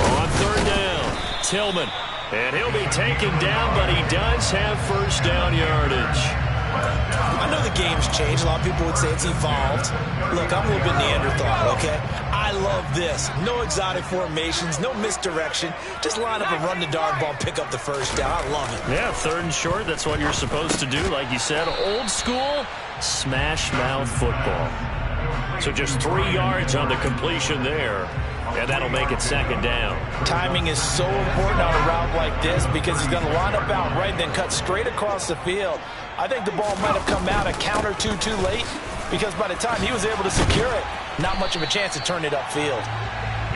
On 3rd down, Tillman. And he'll be taken down, but he does have 1st down yardage. I know the game's changed. A lot of people would say it's evolved. Look, I'm a little bit Neanderthal, okay? I love this. No exotic formations, no misdirection. Just line up and run the darn ball, pick up the 1st down. I love it. Yeah, 3rd and short, that's what you're supposed to do. Like you said, old school, smash mouth football. So just 3 yards on the completion there. And that'll make it 2nd down. Timing is so important on a route like this because he's going to line up out right and then cut straight across the field. I think the ball might have come out a count or two too late because by the time he was able to secure it, not much of a chance to turn it upfield.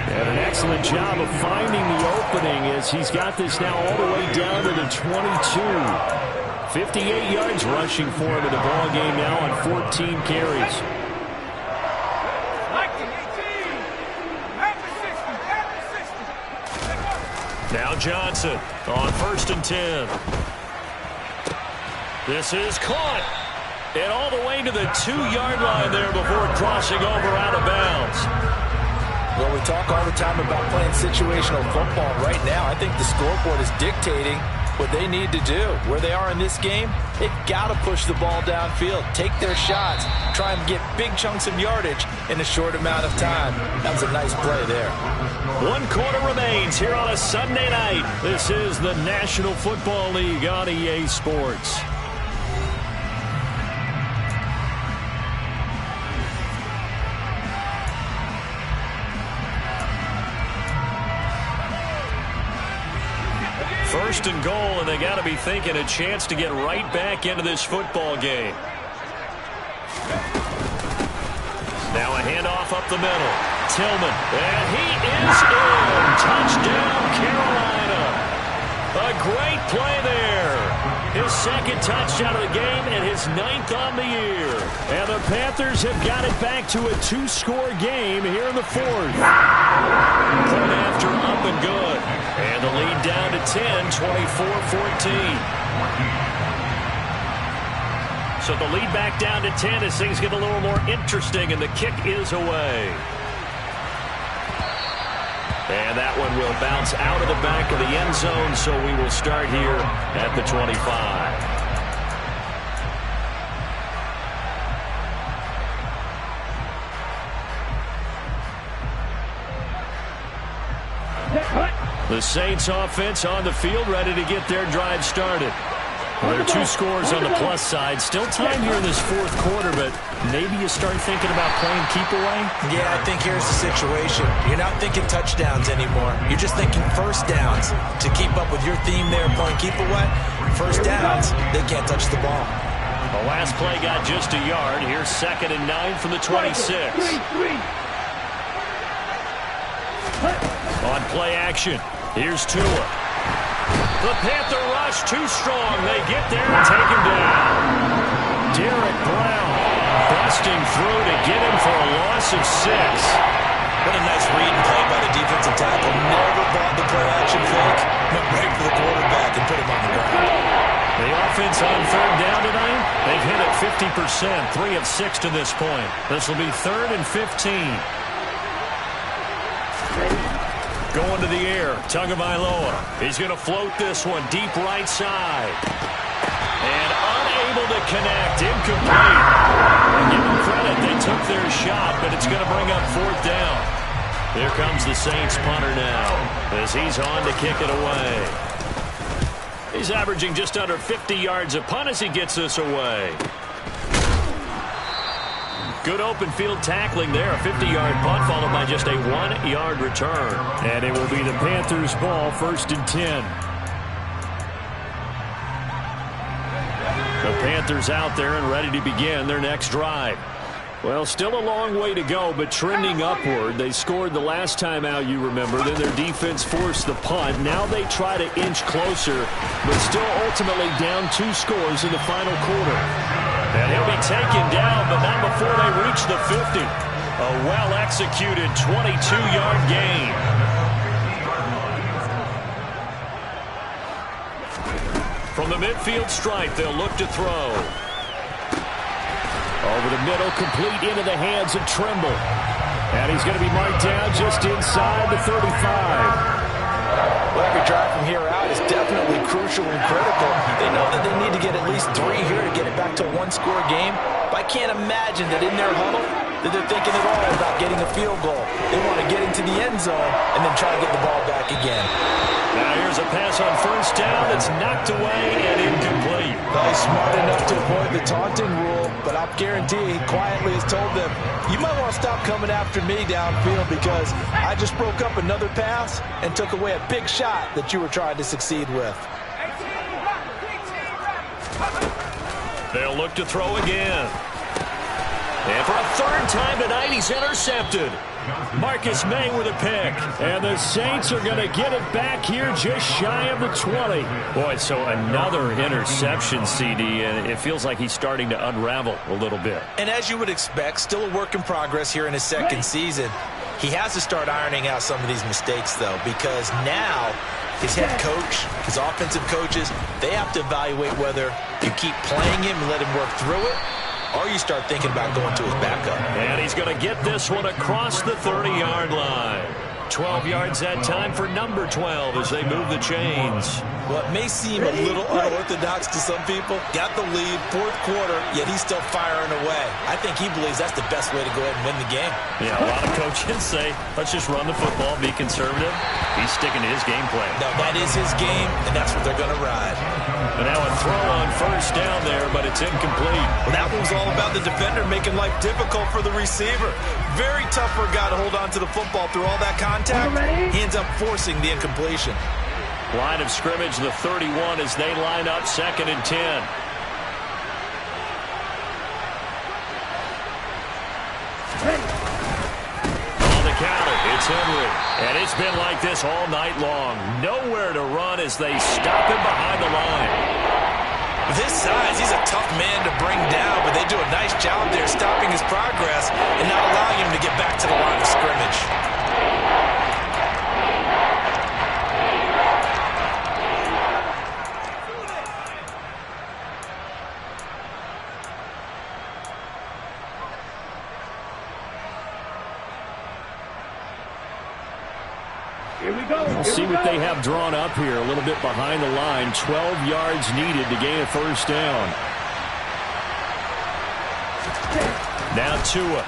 And an excellent job of finding the opening as he's got this now all the way down to the 22. 58 yards rushing for him in the ball game now on 14 carries. Now Johnson on 1st and 10. This is caught. And all the way to the 2-yard line there before crossing over out of bounds. Well, we talk all the time about playing situational football. Right now, I think the scoreboard is dictating what they need to do. Where they are in this game, they've got to push the ball downfield, take their shots, try and get big chunks of yardage in a short amount of time. That was a nice play there. 1 quarter remains here on a Sunday night. This is the National Football League on EA Sports. 1st and goal, and they got to be thinking a chance to get right back into this football game. Now a handoff up the middle. Tillman, and he is in. Touchdown, Carolina. A great play there. His 2nd touchdown of the game and his 9th on the year. And the Panthers have got it back to a 2-score game here in the 4th. Point after up and good. And the lead down to 10, 24-14. So the lead back down to 10 as things get a little more interesting, and the kick is away. And that one will bounce out of the back of the end zone, so we will start here at the 25. The Saints offense on the field, ready to get their drive started. Well, there are 2 scores on the plus side. Still time here in this 4th quarter, but maybe you start thinking about playing keep away? Yeah, I think here's the situation. You're not thinking touchdowns anymore. You're just thinking first downs. To keep up with your theme there, playing keep away, first downs, they can't touch the ball. The last play got just a yard. Here's 2nd and 9 from the 26. On play action, here's Tua. The Panther rush too strong. They get there and take him down. Derek Brown busting through to get him for a loss of 6. What a nice read and play by the defensive tackle. Never bought the play action fake. Went right for the quarterback and put him on the ground. The offense on 3rd down tonight, they've hit it 50%, 3 of 6 to this point. This will be 3rd and 15. Going to the air, Tagovailoa. He's going to float this one deep right side. And unable to connect, incomplete. I give them credit, they took their shot, but it's going to bring up 4th down. Here comes the Saints punter now, as he's on to kick it away. He's averaging just under 50 yards a punt as he gets this away. Good open field tackling there. A 50-yard punt followed by just a 1-yard return. And it will be the Panthers' ball, 1st and 10. The Panthers out there and ready to begin their next drive. Well, still a long way to go, but trending upward. They scored the last time out, you remember. Then their defense forced the punt. Now they try to inch closer, but still ultimately down 2 scores in the final quarter. And he'll be taken down, but not before they reach the 50. A well-executed 22-yard gain. From the midfield stripe, they'll look to throw. Over the middle, complete into the hands of Trimble. And he's going to be marked down just inside the 35. Well, every drive from here out is definitely crucial and critical. They know that they need to get at least 3 here to get it back to a 1-score game. But I can't imagine that in their huddle that they're thinking at all about getting a field goal. They want to get into the end zone and then try to get the ball back again. Now here's a pass on 1st down that's knocked away and incomplete. Well, he's smart enough to avoid the taunting rule, but I'll guarantee he quietly has told them, you might want to stop coming after me downfield because I just broke up another pass and took away a big shot that you were trying to succeed with. They'll look to throw again. And for a 3rd time tonight, he's intercepted. Marcus May with a pick. And the Saints are going to get it back here just shy of the 20. Boy, so another interception, CD, and it feels like he's starting to unravel a little bit. And as you would expect, still a work in progress here in his 2nd season. He has to start ironing out some of these mistakes, though, because now his head coach, his offensive coaches, they have to evaluate whether you keep playing him and let him work through it, or you start thinking about going to his backup. And he's going to get this one across the 30-yard line. 12 yards that time for number 12 as they move the chains. Well, it may seem a little unorthodox to some people. Got the lead, 4th quarter, yet he's still firing away. I think he believes that's the best way to go ahead and win the game. Yeah, a lot of coaches say, let's just run the football, be conservative. He's sticking to his game plan. No, that is his game, and that's what they're going to ride. And now a throw on 1st down there, but it's incomplete. Well, that one's all about the defender making life difficult for the receiver. Very tough for a guy to hold on to the football through all that contact. He ends up forcing the incompletion. Line of scrimmage, the 31 as they line up 2nd and 10. On the counter, it's Henry. And it's been like this all night long. Nowhere to run as they stop him behind the line. With his size, he's a tough man to bring down, but they do a nice job there stopping his progress and not allowing him to get back to the line of scrimmage. We'll see what they have drawn up here. A little bit behind the line. 12 yards needed to gain a first down. Now Tua.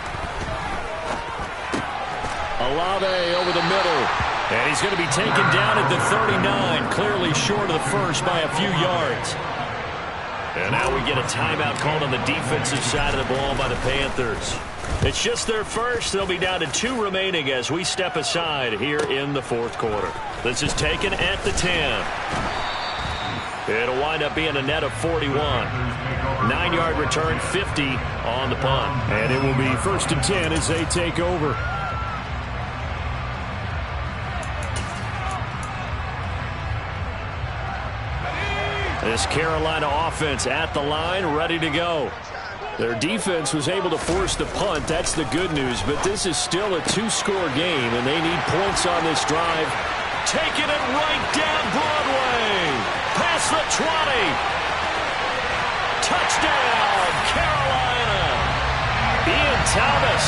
Olave over the middle. And he's going to be taken down at the 39. Clearly short of the first by a few yards. And now we get a timeout called on the defensive side of the ball by the Panthers. It's just their first. They'll be down to 2 remaining as we step aside here in the 4th quarter. This is taken at the 10. It'll wind up being a net of 41. 9-yard return, 50 on the punt. And it will be 1st and 10 as they take over. This Carolina offense at the line, ready to go. Their defense was able to force the punt. That's the good news. But this is still a 2-score game, and they need points on this drive. Taking it right down Broadway. Past the 20. Touchdown, Carolina. Ian Thomas,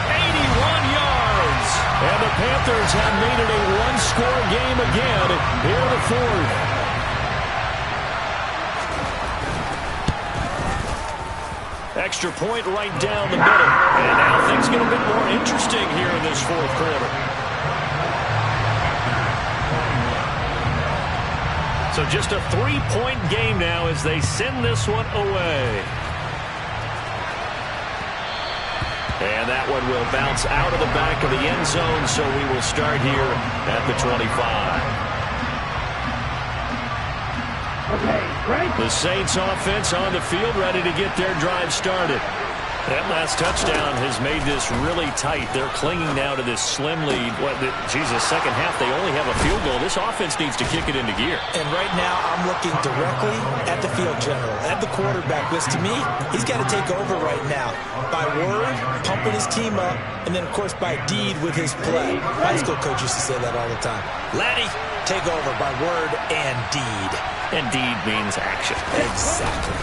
81 yards. And the Panthers have made it a 1-score game again here in the 4th. Extra point right down the middle. And now things get a bit more interesting here in this 4th quarter. So just a 3-point game now as they send this one away. And that one will bounce out of the back of the end zone, so we will start here at the 25. The Saints offense on the field, ready to get their drive started. That last touchdown has made this really tight. They're clinging now to this slim lead. Second half, they only have a field goal. This offense needs to kick it into gear. And right now, I'm looking directly at the field general, at the quarterback, which to me, he's got to take over right now. By word, pumping his team up, and then, of course, by deed with his play. High school coach used to say that all the time. Laddie, take over by word and deed. And deed means action. Exactly.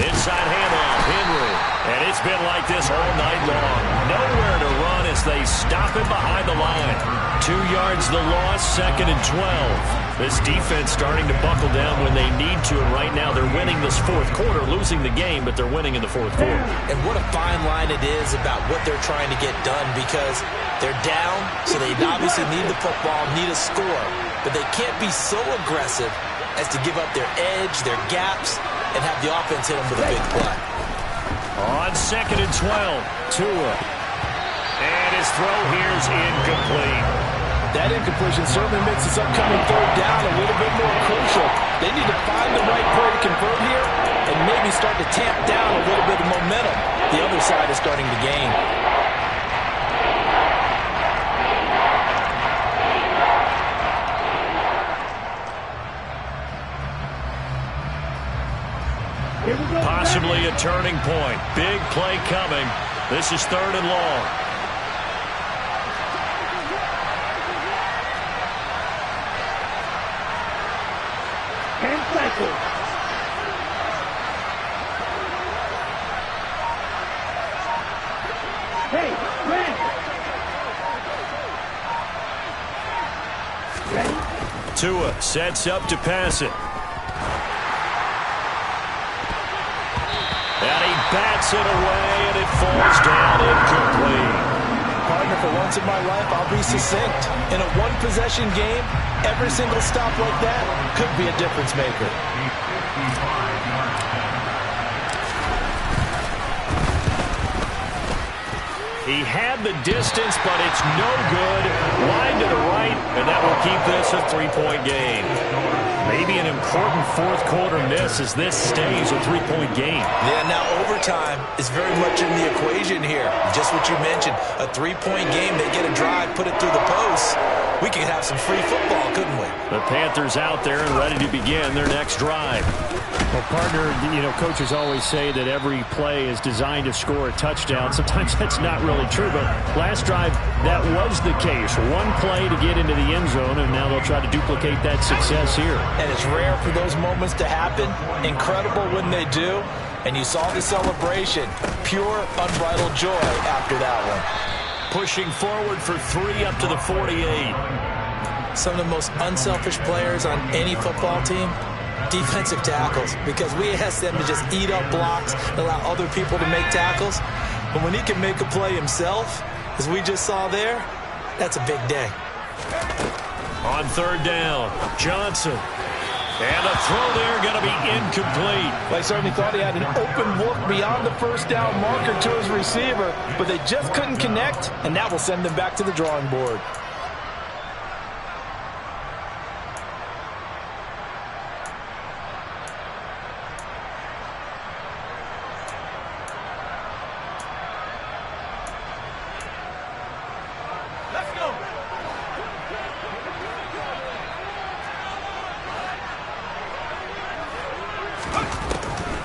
Inside handoff, Henry. And it's been like this all night long. Nowhere to run as they stop him behind the line. 2 yards the loss, 2nd and 12. This defense starting to buckle down when they need to, and right now they're winning this 4th quarter, losing the game, but they're winning in the 4th quarter. And what a fine line it is about what they're trying to get done, because they're down, so they obviously need the football, need a score, but they can't be so aggressive as to give up their edge, their gaps, and have the offense hit them with a big play. On 2nd and 12, Tua. And his throw here's incomplete. That incompletion certainly makes this upcoming 3rd down a little bit more crucial. They need to find the right play to convert here and maybe start to tamp down a little bit of momentum. The other side is starting to gain. Possibly a turning point. Big play coming. This is 3rd and long. And cycle. Hey, ready. Tua sets up to pass it. And he bats it away, and it falls down incomplete. Partner, for once in my life, I'll be succinct. In a one-possession game, every single stop like that could be a difference maker. He had the distance, but it's no good. Wide to the right, and that will keep this a 3-point game. Maybe an important fourth-quarter miss as this stays a 3-point game. Yeah, now overtime is very much in the equation here. Just what you mentioned, a 3-point game. They get a drive, put it through the post. We could have some free football, couldn't we? The Panthers out there and ready to begin their next drive. Well, partner, coaches always say that every play is designed to score a touchdown. Sometimes that's not really true, but last drive, that was the case. One play to get into the end zone, and now they'll try to duplicate that success here. And it's rare for those moments to happen. Incredible when they do. And you saw the celebration. Pure, unbridled joy after that one. Pushing forward for 3 up to the 48. Some of the most unselfish players on any football team, defensive tackles, because we ask them to just eat up blocks and allow other people to make tackles. But when he can make a play himself, as we just saw there, that's a big day. On third down, Johnson. And a throw there going to be incomplete. Well, I certainly thought he had an open look beyond the first down marker to his receiver, but they just couldn't connect, and that will send them back to the drawing board.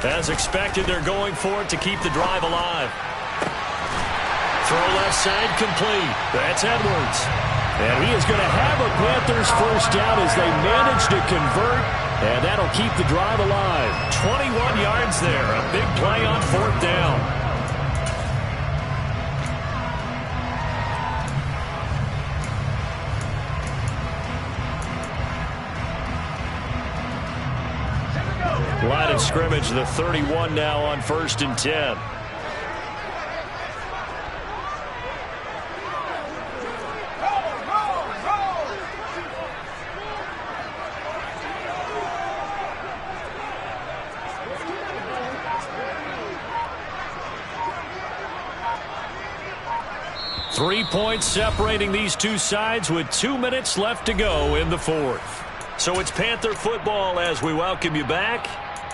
As expected, they're going for it to keep the drive alive. Throw left side complete. That's Edwards. And he is going to have a Panthers first down as they manage to convert. And that'll keep the drive alive. 21 yards there. A big play on fourth down. Line of scrimmage, the 31 now on 1st and 10. Three points separating these two sides with 2 minutes left to go in the fourth. So it's Panther football as we welcome you back.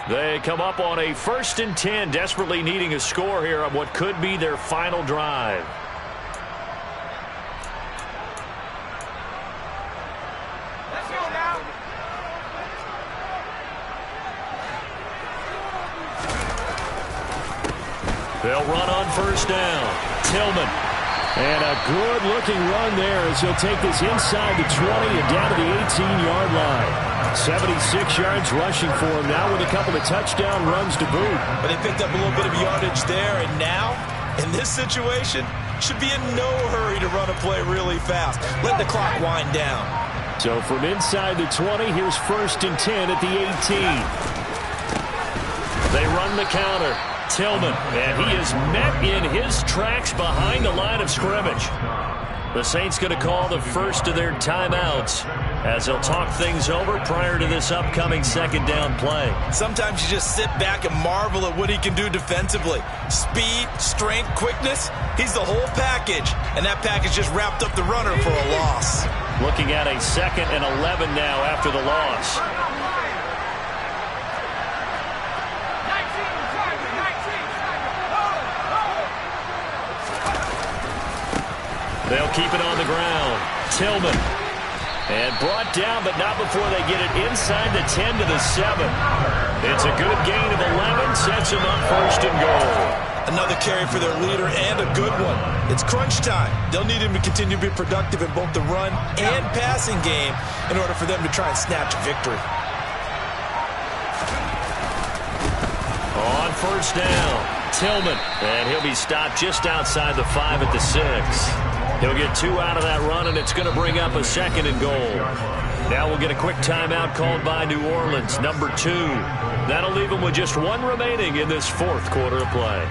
They come up on a 1st and 10, desperately needing a score here on what could be their final drive. Let's go now. They'll run on first down. Tillman. And a good-looking run there as he'll take this inside the 20 and down to the 18-yard line. 76 yards rushing for him now with a couple of touchdown runs to boot. But they picked up a little bit of yardage there, and now, in this situation, should be in no hurry to run a play really fast. Let the clock wind down. So from inside the 20, here's 1st and 10 at the 18. They run the counter. Tillman, and he is met in his tracks behind the line of scrimmage. The Saints going to call the first of their timeouts as they'll talk things over prior to this upcoming second down play. Sometimes you just sit back and marvel at what he can do defensively. Speed, strength, quickness, he's the whole package. And that package just wrapped up the runner for a loss. Looking at a 2nd and 11 now after the loss. They'll keep it on the ground. Tillman. And brought down, but not before they get it inside the 10 to the 7. It's a good gain of 11. Sets him up 1st and goal. Another carry for their leader and a good one. It's crunch time. They'll need him to continue to be productive in both the run and passing game in order for them to try and snatch a victory. On first down, Tillman. And he'll be stopped just outside the 5 at the 6. He'll get 2 out of that run, and it's going to bring up a 2nd and goal. Now we'll get a quick timeout called by New Orleans, number 2. That'll leave them with just 1 remaining in this 4th quarter of play.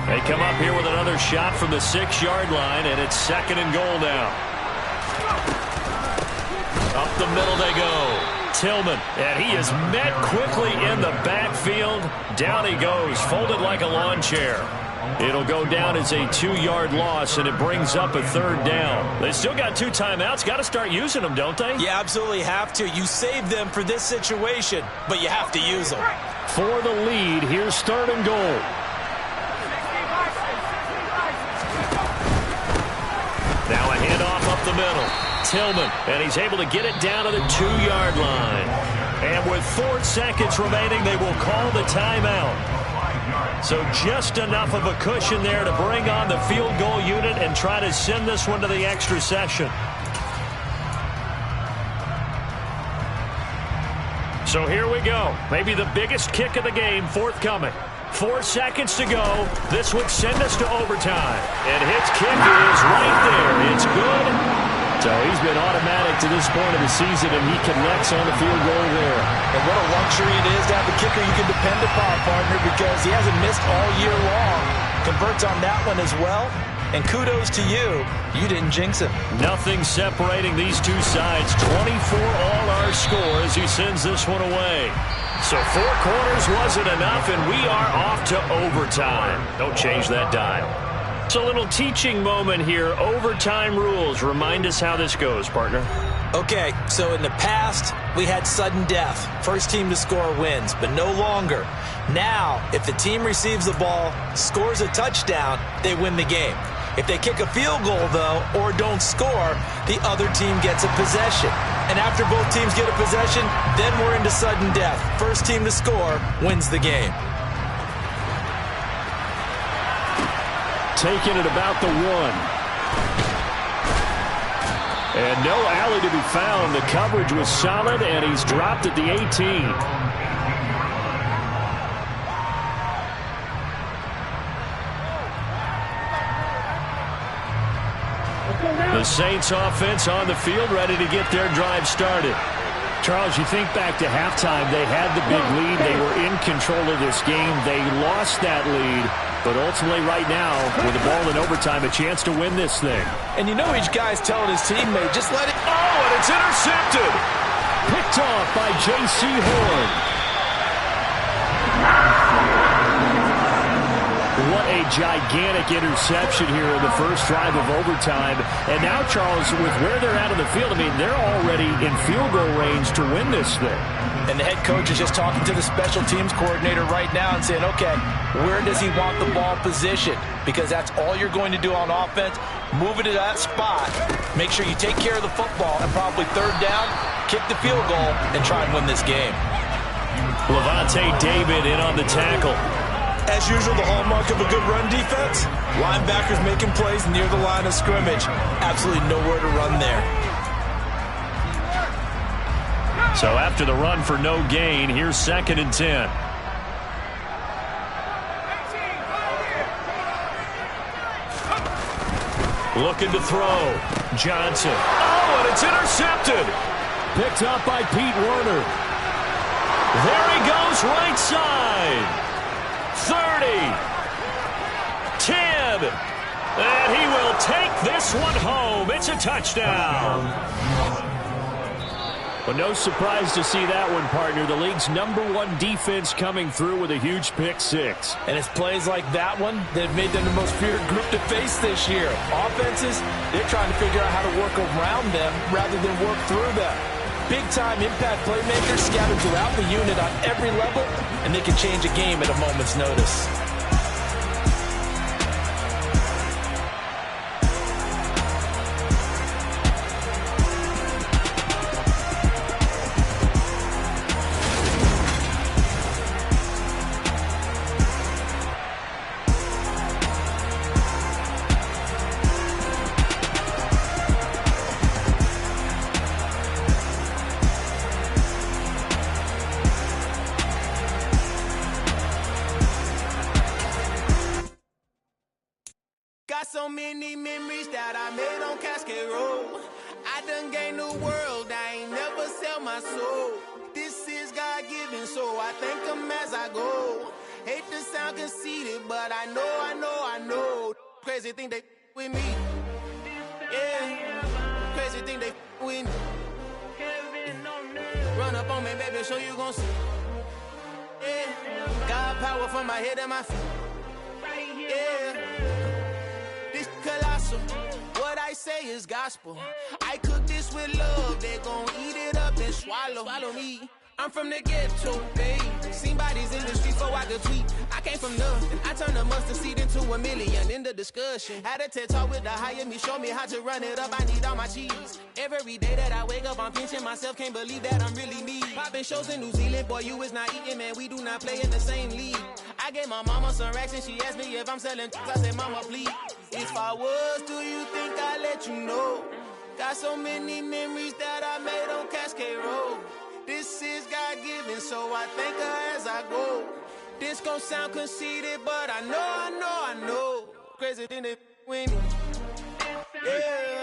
They come up here with another shot from the 6-yard line, and it's 2nd and goal now. Up the middle they go. Tillman, and he is met quickly in the backfield. Down he goes, folded like a lawn chair. It'll go down as a 2-yard loss, and it brings up a 3rd down. They still got 2 timeouts. Got to start using them, don't they? You absolutely have to. You save them for this situation, but you have to use them. For the lead, here's 3rd and goal. Now a handoff up the middle. Tillman, and he's able to get it down to the 2-yard line. And with 4 seconds remaining, they will call the timeout. So just enough of a cushion there to bring on the field goal unit and try to send this one to the extra session. So here we go. Maybe the biggest kick of the game forthcoming. 4 seconds to go. This would send us to overtime. And his kick is right there. It's good. So he's been automatic to this point of the season, and he connects on the field goal there. And what a luxury it is to have a kicker you can depend upon, partner, because he hasn't missed all year long. Converts on that one as well. And kudos to you. You didn't jinx him. Nothing separating these two sides. 24 all our score as he sends this one away. So 4 quarters wasn't enough, and we are off to overtime. Don't change that dial. It's a little teaching moment here. Overtime rules. Remind us how this goes, partner. Okay, so in the past, we had sudden death. First team to score wins, but no longer. Now, if the team receives the ball, scores a touchdown, they win the game. If they kick a field goal, though, or don't score, the other team gets a possession. And after both teams get a possession, then we're into sudden death. First team to score wins the game. Taking it about the 1. And no alley to be found. The coverage was solid, and he's dropped at the 18. The Saints offense on the field, ready to get their drive started. Charles, you think back to halftime, they had the big lead. They were in control of this game. They lost that lead. But ultimately right now, with the ball in overtime, a chance to win this thing. And you know each guy's telling his teammate, just let it... Oh, and it's intercepted! Picked off by J.C. Horn. What a gigantic interception here in the first drive of overtime. And now, Charles, with where they're at in the field, I mean, they're already in field goal range to win this thing. And the head coach is just talking to the special teams coordinator right now and saying, okay, where does he want the ball positioned? Because that's all you're going to do on offense. Move it to that spot. Make sure you take care of the football and probably 3rd down, kick the field goal, and try and win this game. Levante David in on the tackle. As usual, the hallmark of a good run defense, linebackers making plays near the line of scrimmage. Absolutely nowhere to run there. So after the run for no gain, here's 2nd and 10. Looking to throw. Johnson. Oh, and it's intercepted. Picked up by Pete Werner. There he goes, right side. 30. 10. And he will take this one home. It's a touchdown. Well, no surprise to see that one, partner. The league's #1 defense coming through with a huge pick 6. And it's plays like that one that have made them the most feared group to face this year. Offenses, they're trying to figure out how to work around them rather than work through them. Big-time impact playmakers scattered throughout the unit on every level, and they can change a game at a moment's notice. So many memories that I made on Cascade Road. I done gained the world, I ain't never sell my soul. This is God-given, so I thank him as I go. Hate to sound conceited, but I know know. Crazy thing they with me. Yeah. Crazy thing they with me. Run up on me, baby, so you gon' see. Yeah. God power from my head and my feet. Yeah. This colossal. What I say is gospel. I cook this with love. They gon' eat it up and swallow me. I'm from the ghetto, babe. Seen bodies in the streets before I could tweet. I came from nothing. I turned a mustard seed into a million. In the discussion, had a TED talk with the higher me. Show me how to run it up. I need all my cheese. Every day that I wake up, I'm pinching myself. Can't believe that I'm really me. Popping shows in New Zealand, boy, you is not eating, man. We do not play in the same league. I gave my mama some racks and she asked me if I'm selling. I said, mama, please. If I was, do you think I'd let you know? Got so many memories that I made on Cascade Road. This is God-given, so I thank her as I go. This gon' sound conceited, but I know. Crazy thing they with me. Yeah.